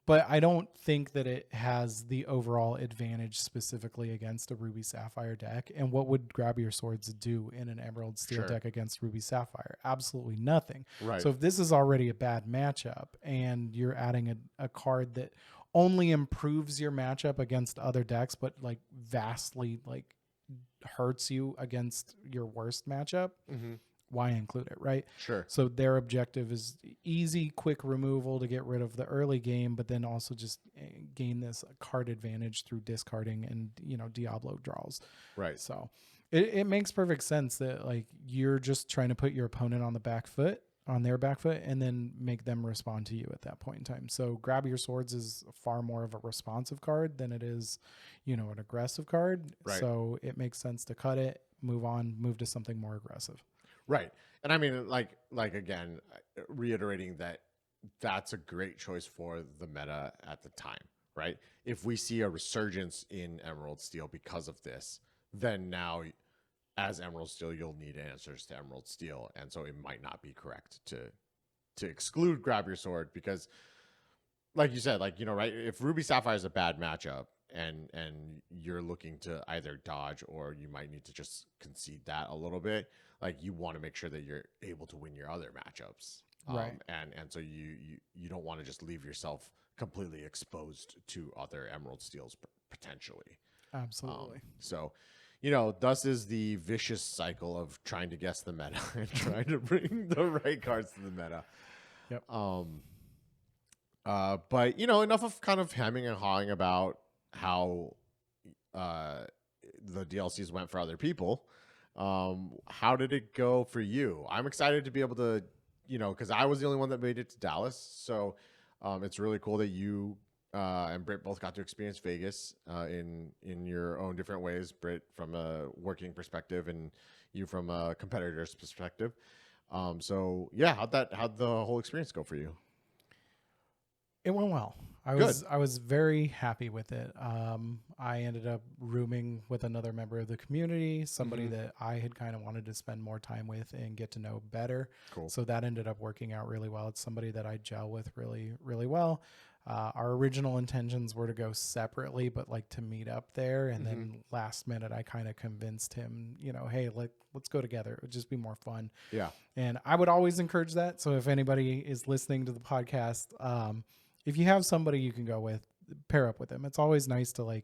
But I don't think that it has the overall advantage specifically against a Ruby Sapphire deck. And what would Grab Your Swords do in an Emerald Steel deck against Ruby Sapphire? Absolutely nothing. Right. So if this is already a bad matchup and you're adding a card that only improves your matchup against other decks, but like vastly like hurts you against your worst matchup, why include it, right? Sure. So their objective is easy, quick removal to get rid of the early game, but then also just gain this card advantage through discarding and, Diablo draws. Right. So it makes perfect sense that like you're just trying to put your opponent on their back foot and then make them respond to you at that point in time. So Grab Your Swords is far more of a responsive card than it is, an aggressive card. Right. So it makes sense to cut it, move to something more aggressive. Right. And I mean, like again, reiterating that's a great choice for the meta at the time, right? If we see a resurgence in Emerald Steel because of this, then now as Emerald Steel, you'll need answers to Emerald Steel. And so it might not be correct to exclude Grab Your Sword because like you said, right? If Ruby Sapphire is a bad matchup and you're looking to either dodge or you might need to just concede that a little bit, like you want to make sure that you're able to win your other matchups. Right. And so you don't want to just leave yourself completely exposed to other Emerald Steels potentially. Absolutely. So, thus is the vicious cycle of trying to guess the meta and trying to bring the right cards to the meta. Yep. But enough of kind of hemming and hawing about how the DLCs went for other people. How did it go for you? I'm excited to be able to, because I was the only one that made it to Dallas. So it's really cool that you and Britt both got to experience Vegas in your own different ways. Britt from a working perspective and you from a competitor's perspective. So yeah, how'd the whole experience go for you? It went well. I was very happy with it. I ended up rooming with another member of the community, somebody that I had kind of wanted to spend more time with and get to know better. Cool. So that ended up working out really well. It's somebody that I gel with really, really well. Our original intentions were to go separately, but like to meet up there. And then last minute, I kind of convinced him, hey, let's go together. It would just be more fun. Yeah. And I would always encourage that. So if anybody is listening to the podcast, if you have somebody you can go with, pair up with them. It's always nice to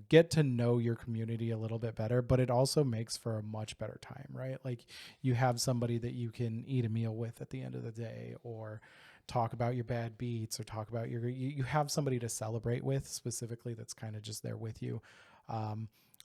get to know your community a little bit better, but it also makes for a much better time, right? Like you have somebody that you can eat a meal with at the end of the day or talk about your bad beats or talk about you have somebody to celebrate with specifically that's kind of just there with you.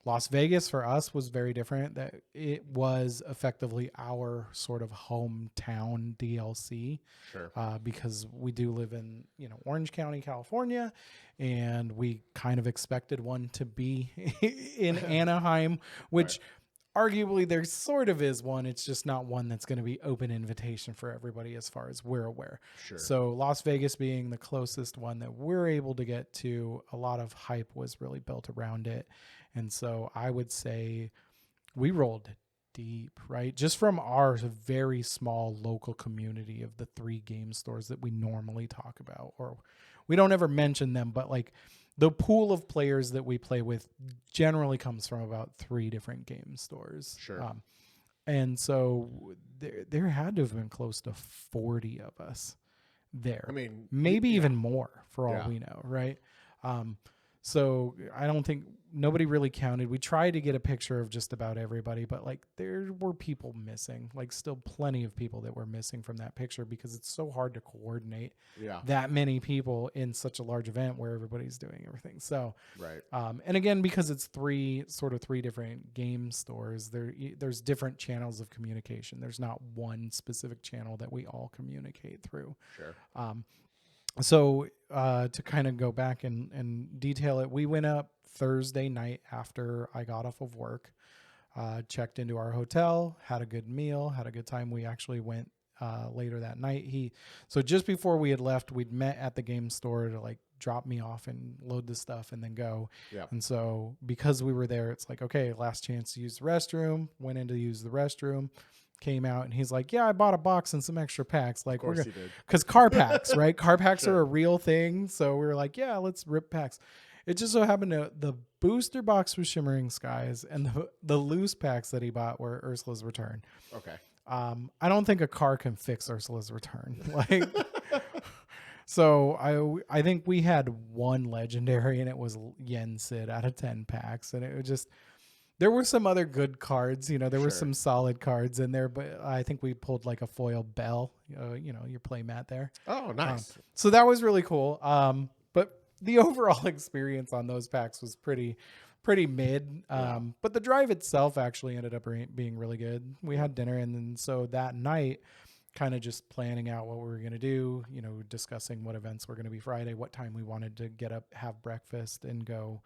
Las Vegas for us was very different. That it was effectively our sort of hometown DLC. Sure. Because we do live in, Orange County, California, and we kind of expected one to be in Anaheim, which arguably there sort of is one. It's just not one that's going to be open invitation for everybody as far as we're aware. Sure. So Las Vegas being the closest one that we're able to get to, a lot of hype was really built around it. And so I would say we rolled deep, right? Just from our very small local community of the 3 game stores that we normally talk about, or we don't ever mention them, but like the pool of players that we play with generally comes from about 3 different game stores. Sure. And so there had to have been close to 40 of us there. I mean, maybe even more for all we know, right? So I don't think nobody really counted. We tried to get a picture of just about everybody, but like there were people missing, like still plenty of people that were missing from that picture because it's so hard to coordinate Yeah. that many people in such a large event where everybody's doing everything. So, Right. and again, because it's three different game stores, there's different channels of communication. There's not one specific channel that we all communicate through. Sure. So to kind of go back and detail it, we went up Thursday night after I got off of work, checked into our hotel, had a good meal, had a good time. We actually went later that night. So just before we had left, we'd met at the game store to like drop me off and load the stuff and then go. Yeah. And so because we were there, it's like, okay, last chance to use the restroom, went in to use the restroom. Came out and he's like, yeah, I bought a box and some extra packs. Like, we're gonna, because car packs, right? Car packs Sure. are a real thing. So we were like, yeah, let's rip packs. It just so happened to the booster box was Shimmering Skies and the loose packs that he bought were Ursula's Return. Okay. I don't think a car can fix Ursula's Return. Like, so I think we had one legendary and it was Yen Sid out of 10 packs. And it was just, there were some other good cards, there were Sure. some solid cards in there, but I think we pulled like a foil Bell, your play mat there. Oh, nice. So that was really cool. But the overall experience on those packs was pretty mid. But the drive itself actually ended up being really good. We had dinner and then so that night, kind of just planning out what we were going to do, discussing what events were going to be Friday, what time we wanted to get up, have breakfast and go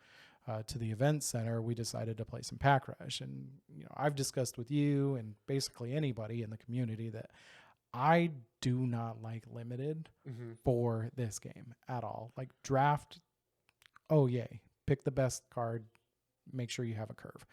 to the event center. We decided to play some Pack Rush. And, I've discussed with you and basically anybody in the community that I do not like limited for this game at all. Like draft, oh yay, pick the best card, make sure you have a curve,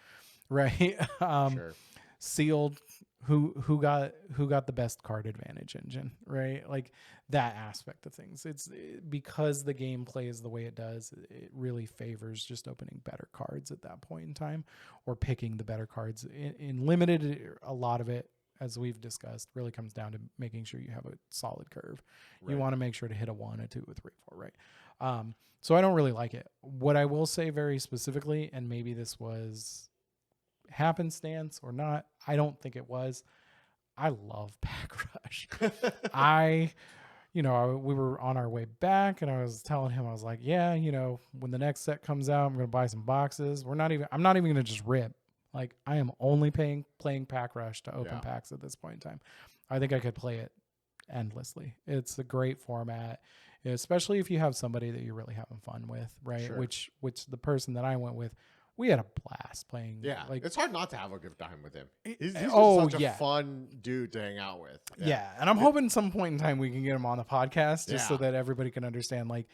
right? Sure. Sealed, who got the best card advantage engine, right? Like that aspect of things. It's because the game plays the way it does, it really favors just opening better cards at that point in time or picking the better cards. In limited, a lot of it, as we've discussed, really comes down to making sure you have a solid curve. Right. You want to make sure to hit a 1, a 2, a 3, 4, right? So I don't really like it. What I will say very specifically, and maybe this was happenstance or not, I don't think it was. I love Pack Rush. We were on our way back and I was telling him, I was like, yeah, when the next set comes out, I'm going to buy some boxes. I'm not even going to just rip. Like I am only playing Pack Rush to open packs at this point in time. I think I could play it endlessly. It's a great format, especially if you have somebody that you're really having fun with, right? Sure. Which the person that I went with, we had a blast playing. Yeah, like it's hard not to have a good time with him. He's such a fun dude to hang out with. Yeah, and I'm hoping some point in time we can get him on the podcast just so Yeah. that everybody can understand. Like,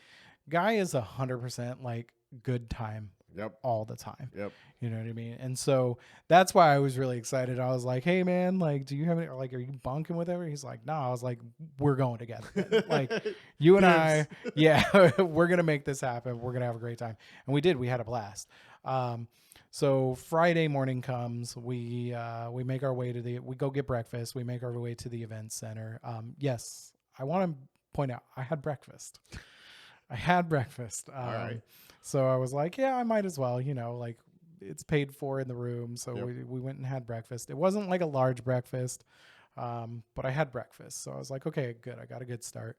guy is 100% like good time. Yep. All the time. Yep. You know what I mean? And so that's why I was really excited. I was like, hey man, like, do you have any, like, are you bunking with everybody? He's like, no. I was like, we're going together. Like you and I, yeah, we're going to make this happen. We're going to have a great time. And we did, we had a blast. So Friday morning comes, we make our way we go get breakfast. We make our way to the event center. Yes, I want to point out, I had breakfast. All right. So I was like, yeah, I might as well, like it's paid for in the room. So we went and had breakfast. It wasn't like a large breakfast, but I had breakfast. So I was like, okay, good. I got a good start.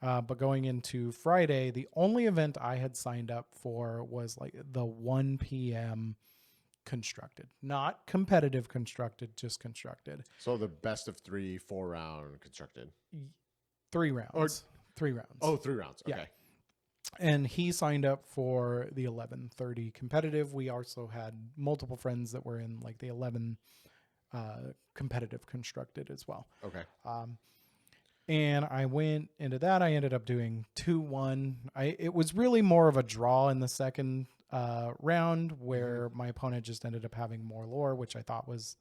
But going into Friday, the only event I had signed up for was like the 1 p.m. constructed, not competitive constructed, just constructed. So the best of 3, 4-round constructed. 3 rounds. 3 rounds. Oh, 3 rounds. Okay. Yeah. And he signed up for the 11:30 competitive. We also had multiple friends that were in like the 11 competitive constructed as well. Okay. And I went into that. I ended up doing 2-1. It was really more of a draw in the second round where my opponent just ended up having more lore, which I thought was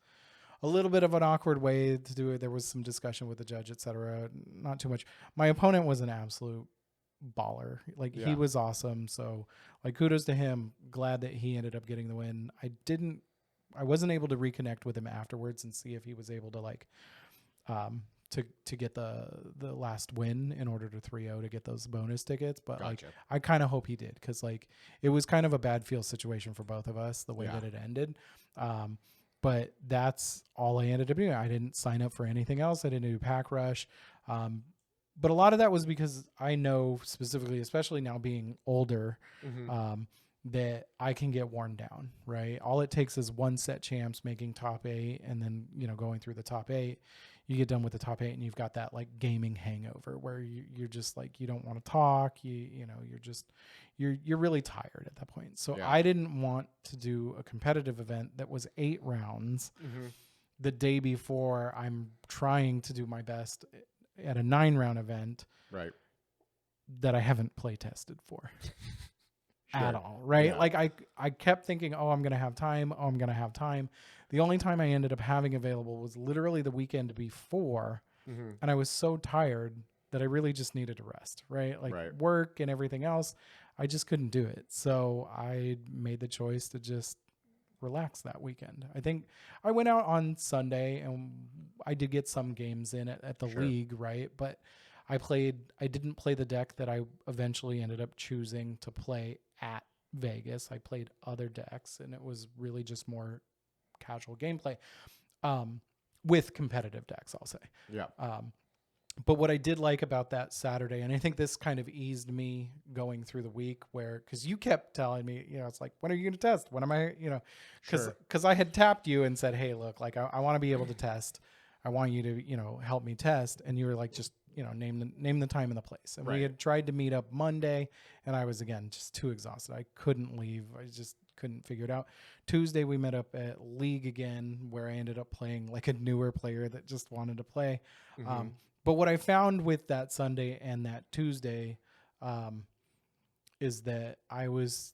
a little bit of an awkward way to do it. There was some discussion with the judge, etc. Not too much. My opponent was an absolute baller. Like he was awesome. So like kudos to him. Glad that he ended up getting the win. I wasn't able to reconnect with him afterwards and see if he was able to like to get the last win in order to 3-0 to get those bonus tickets. But like, Gotcha. I kind of hope he did, because like it was kind of a bad feel situation for both of us the way Yeah. that it ended. But that's all I ended up doing. I didn't sign up for anything else. I didn't do Pack Rush. But a lot of that was because I know specifically, especially now being older, that I can get worn down, right? All it takes is one set champs making top 8, and then, you know, going through the top 8, you get done with the top 8 and you've got that like gaming hangover where you're just like, you don't want to talk, you know, you're really tired at that point. So Yeah. I didn't want to do a competitive event that was 8 rounds the day before I'm trying to do my best at a 9-round event, Right. that I haven't play tested for. Sure. At all, right? Yeah. Like I kept thinking, oh, I'm going to have time. Oh, I'm going to have time. The only time I ended up having available was literally the weekend before. And I was so tired that I really just needed to rest, right? Like Right. work and everything else, I just couldn't do it. So I made the choice to just relax that weekend. I think I went out on Sunday and I did get some games in at the Sure. league, right? But I didn't play the deck that I eventually ended up choosing to play at Vegas. I played other decks, and it was really just more casual gameplay, with competitive decks, I'll say. Yeah. But what I did like about that Saturday, and I think this kind of eased me going through the week, because you kept telling me, you know, it's like, when are you going to test? When am I, you know, because Sure. I had tapped you and said, hey, look, like I want to be able to test. I want you to, you know, help me test. And you were like, just, you know, name the time and the place. And we Right. had tried to meet up Monday, and I was, again, just too exhausted. I couldn't leave. I just couldn't figure it out. Tuesday, we met up at League again, where I ended up playing like a newer player that just wanted to play. But what I found with that Sunday and that Tuesday is that I was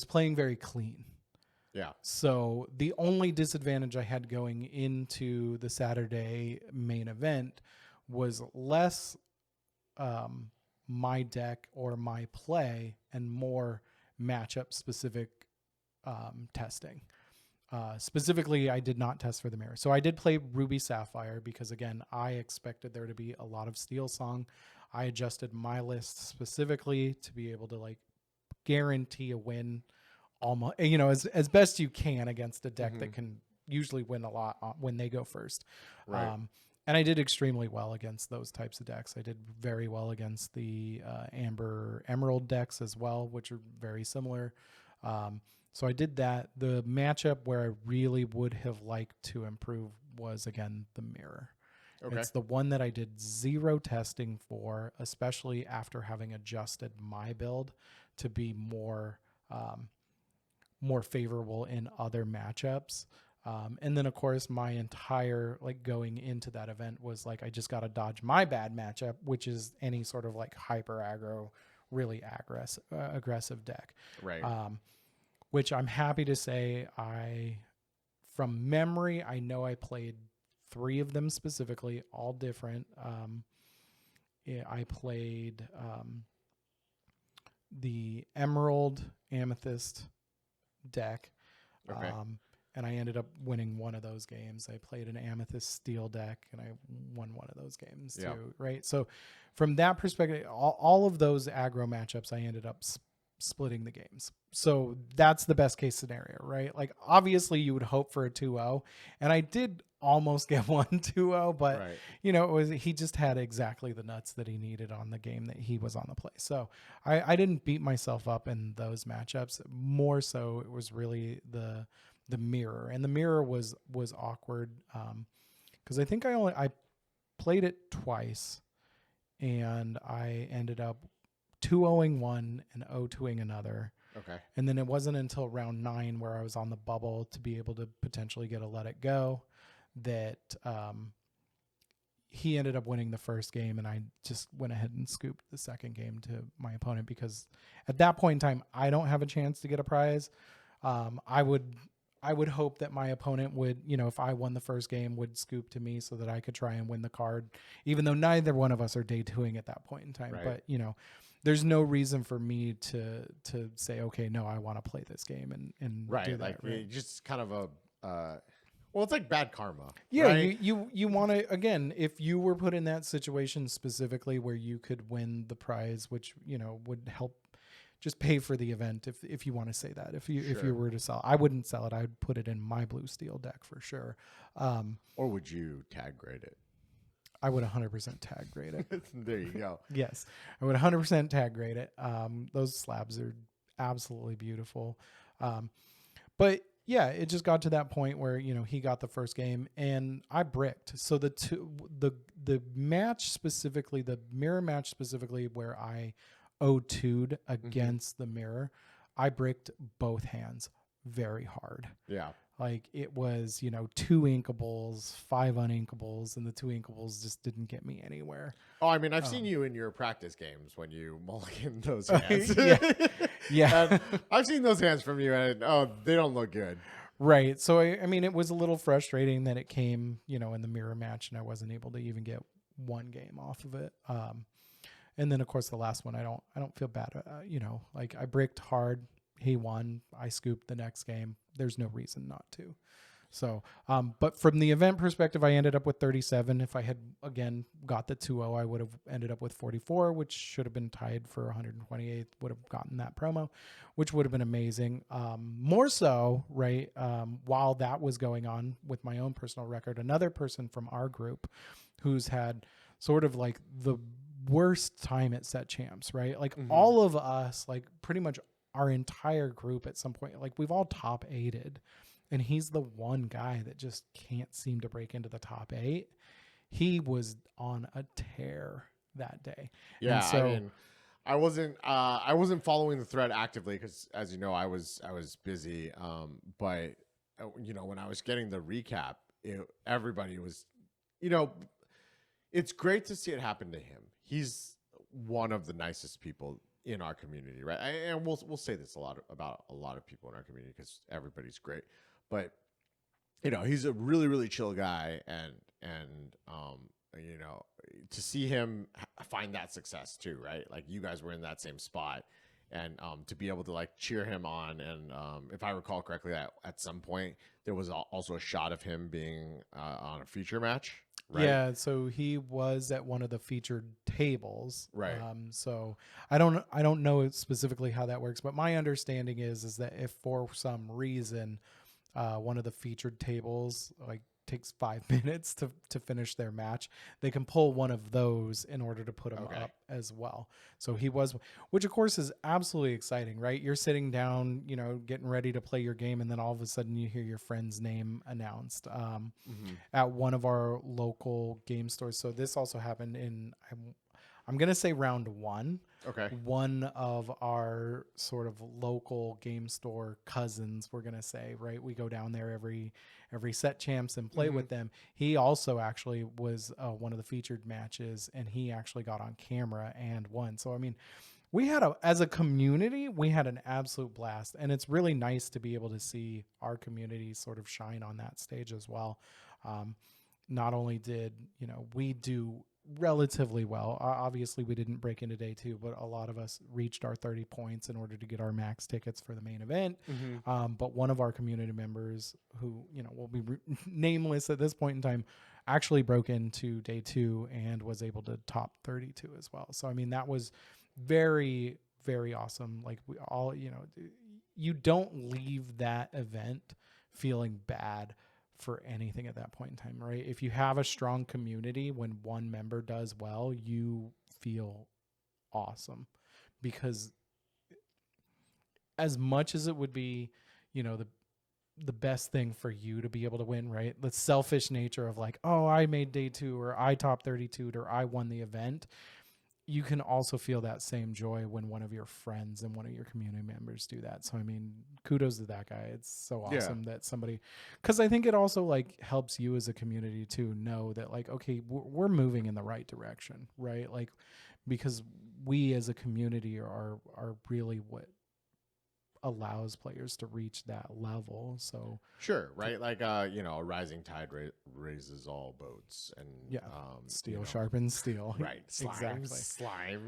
playing very clean. Yeah. So the only disadvantage I had going into the Saturday main event was less my deck or my play and more matchup specific testing. Specifically, I did not test for the mirror. So I did play Ruby Sapphire because, again, I expected there to be a lot of Steel Song. I adjusted my list specifically to be able to like guarantee a win, almost, you know, as best you can against a deck that can usually win a lot when they go first. Right. And I did extremely well against those types of decks. I did very well against the Amber Emerald decks as well, which are very similar. So I did that. The matchup where I really would have liked to improve was, again, the mirror. Okay. It's the one that I did 0 testing for, especially after having adjusted my build to be more favorable in other matchups. And then, of course, my entire like going into that event was like, I just got to dodge my bad matchup, which is any sort of like hyper aggro, really aggressive deck. Right. Which I'm happy to say from memory, I know I played 3 of them specifically, all different. I played the Emerald Amethyst deck. Okay. And I ended up winning one of those games. I played an Amethyst Steel deck, and I won one of those games too, right? So from that perspective, all of those aggro matchups, I ended up splitting the games. So that's the best case scenario, right? Like, obviously you would hope for a 2-0, and I did almost get one 2-0, but Right. you know, he just had exactly the nuts that he needed on the game that he was on the play. So I didn't beat myself up in those matchups. More so, it was really the mirror, and the mirror was awkward because I think I played it twice, and I ended up 2-0ing one and 0-2ing another. Okay. And then it wasn't until round 9 where I was on the bubble to be able to potentially get a let it go that he ended up winning the first game, and I just went ahead and scooped the second game to my opponent because at that point in time, I don't have a chance to get a prize. I would hope that my opponent would, you know, if I won the first game, would scoop to me so that I could try and win the card, even though neither one of us are day 2ing at that point in time. Right. But, you know, there's no reason for me to say, okay, no, I want to play this game and Right. do that. Like Right. just kind of a Well, it's like bad karma. Yeah, right? you want to, again, if you were put in that situation specifically where you could win the prize, which would help just pay for the event, if you want to say that, if you Sure. were to sell, I wouldn't sell it. I would put it in my blue steel deck for sure. Or would you tag grade it? I would 100% tag grade it. There you go. Yes, I would 100% tag grade it. Those slabs are absolutely beautiful. But yeah, it just got to that point where, he got the first game and I bricked. So the match specifically, the mirror match specifically, where I O2'd against the mirror, I bricked both hands very hard. Yeah. Like it was, 2 inkables, 5 uninkables, and the 2 inkables just didn't get me anywhere. Oh, I mean, I've seen you in your practice games when you mulligan those hands. Yeah. I've seen those hands from you, and they don't look good. Right. So I mean, it was a little frustrating that it came, in the mirror match, and I wasn't able to even get one game off of it. And then of course the last one, I don't feel bad. Like I bricked hard. He won. I scooped the next game. There's no reason not to. So, but from the event perspective, I ended up with 37. If I had, again, got the 2-0, I would have ended up with 44, which should have been tied for 128, would have gotten that promo, which would have been amazing. More so, right, while that was going on with my own personal record, another person from our group who's had sort of like the worst time at set champs, right? Like all of us, like pretty much our entire group at some point, like we've all top 8'd, and he's the one guy that just can't seem to break into the top 8. He was on a tear that day. Yeah, and so, I mean, I wasn't following the thread actively because, as you know, I was busy. But when I was getting the recap, everybody was, it's great to see it happen to him. He's one of the nicest people in our community, right? And we'll say this a lot about a lot of people in our community because everybody's great, but he's a really, really chill guy, and to see him find that success too, right? Like you guys were in that same spot, and to be able to like cheer him on, and if I recall correctly, at some point there was also a shot of him being on a feature match. Right? Yeah, so he was at one of the featured tables. Right. So I don't know specifically how that works, but my understanding is that if for some reason one of the featured tables like takes 5 minutes to finish their match, they can pull one of those in order to put him up as well. So he was, which of course is absolutely exciting, right? You're sitting down, getting ready to play your game, and then all of a sudden you hear your friend's name announced at one of our local game stores. So this also happened in, I'm going to say round 1. Okay. One of our sort of local game store cousins, we're going to say, right? We go down there every set champs and play with them. He also actually was one of the featured matches, and he actually got on camera and won. So, I mean, as a community, we had an absolute blast, and it's really nice to be able to see our community sort of shine on that stage as well. Not only did, we do relatively well. Obviously, we didn't break into day 2, but a lot of us reached our 30 points in order to get our max tickets for the main event. But one of our community members, who will be nameless at this point in time, actually broke into day 2 and was able to top 32 as well. So I mean, that was very, very awesome. Like we all, you don't leave that event feeling bad for anything at that point in time, right? If you have a strong community, when one member does well, you feel awesome, because as much as it would be, the best thing for you to be able to win, right? The selfish nature of like, oh, I made day 2, or I top 32, or I won the event. You can also feel that same joy when one of your friends and one of your community members do that. So, I mean, kudos to that guy. It's so awesome that somebody, because I think it also like helps you as a community to know that like, okay, we're moving in the right direction, right? Like, because we as a community are really what allows players to reach that level. So Sure, right? Like, you know, a rising tide raises all boats, and yeah, you steel know, sharpens steel. right? Slime, Exactly.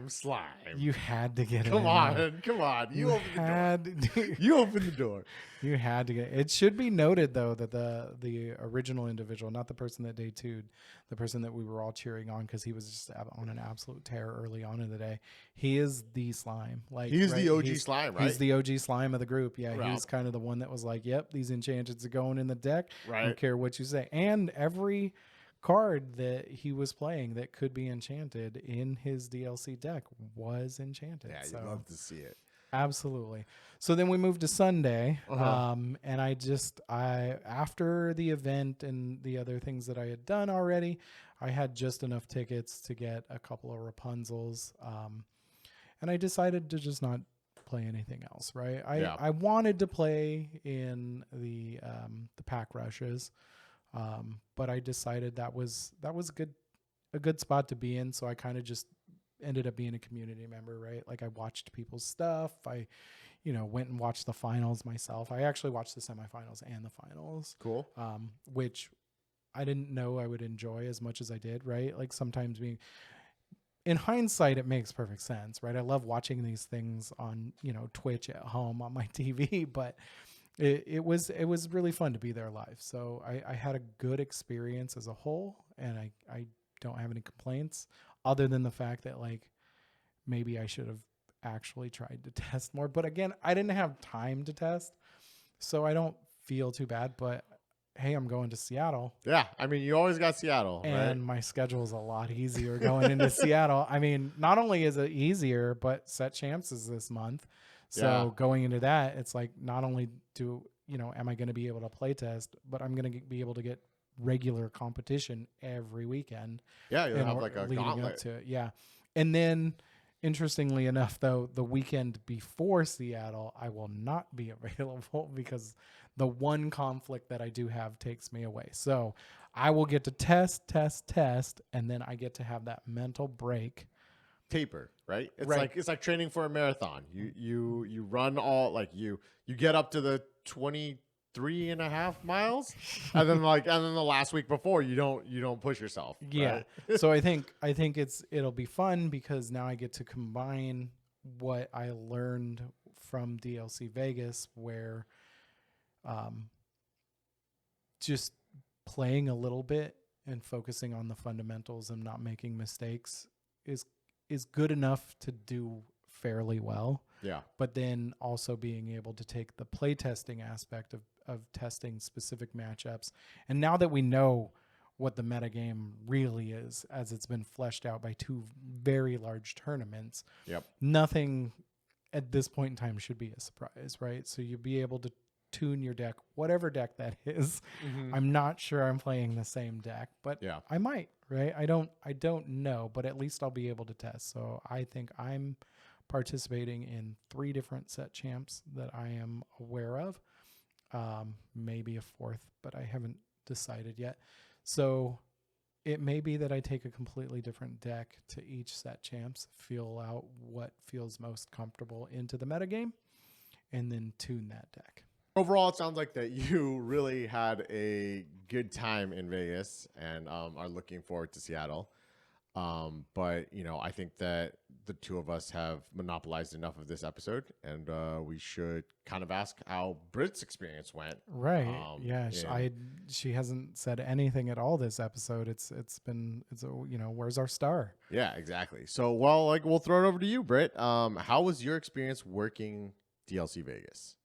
slime. You had to get it Come in there. on, come on! You You open the door. had You open the door. you had to get it. Should be noted though that the original individual, not the person that day two'd, the person that we were all cheering on because he was just on an absolute tear early on in the day. He is the slime. Like He's right? the OG slime, right? He's the OG slime of the group. Yeah, Right. he's kind of the one that was like, "Yep, these enchanteds are going in the deck. Right. Don't care what you say." And every card that he was playing that could be enchanted in his DLC deck was enchanted. Yeah, so. you'd love to see it. Absolutely. So then we moved to Sunday, Uh-huh. and I after the event and the other things that I had done already, I had just enough tickets to get a couple of Rapunzels, and I decided to just not play anything else. Right? Yeah. I wanted to play in the pack rushes, but I decided that was a good spot to be in. So I kind of just ended up being a community member, right? Like I watched people's stuff. I, went and watched the finals myself. I actually watched the semifinals and the finals, Cool. which I didn't know I would enjoy as much as I did, right? Like sometimes in hindsight, it makes perfect sense, right? I love watching these things on, Twitch at home on my TV, but it was really fun to be there live. So I had a good experience as a whole, and I don't have any complaints other than the fact that like maybe I should have actually tried to test more. But again, I didn't have time to test, so I don't feel too bad. But hey, I'm going to Seattle. Yeah, I mean, you always got Seattle, And right? my schedule is a lot easier going into Seattle. I mean, not only is it easier, but Set Champs is this month. So Yeah. going into that, it's like not only am I going to be able to play test, but I'm going to be able to get regular competition every weekend. Yeah, you'll and have like a leading up gauntlet. to it. Yeah. And then interestingly enough, though, the weekend before Seattle, I will not be available because the one conflict that I do have takes me away. So I will get to test, and then I get to have that mental break. Taper, right? It's Right. like training for a marathon. You run all like you get up to the 23.5 miles, and then the last week before you don't push yourself. Yeah. Right? So I think it'll be fun because now I get to combine what I learned from DLC Vegas, where just playing a little bit and focusing on the fundamentals and not making mistakes is good enough to do fairly well. Yeah. But then also being able to take the play testing aspect of testing specific matchups. And now that we know what the metagame really is, as it's been fleshed out by two very large tournaments, Yep. nothing at this point in time should be a surprise, right? So you'll be able to tune your deck, whatever deck that is. Mm-hmm. I'm not sure I'm playing the same deck, but Yeah. I might, right? I don't know, but at least I'll be able to test. So I think I'm participating in 3 different set champs that I am aware of. Maybe a 4th, but I haven't decided yet. So it may be that I take a completely different deck to each set champs, feel out what feels most comfortable into the metagame, and then tune that deck. Overall, it sounds like that you really had a good time in Vegas and are looking forward to Seattle. But I think that the two of us have monopolized enough of this episode, and we should kind of ask how Britt's experience went. Right. Yeah. She hasn't said anything at all this episode. Where's our star? Yeah, exactly. So, we'll throw it over to you, Britt. How was your experience working DLC Vegas?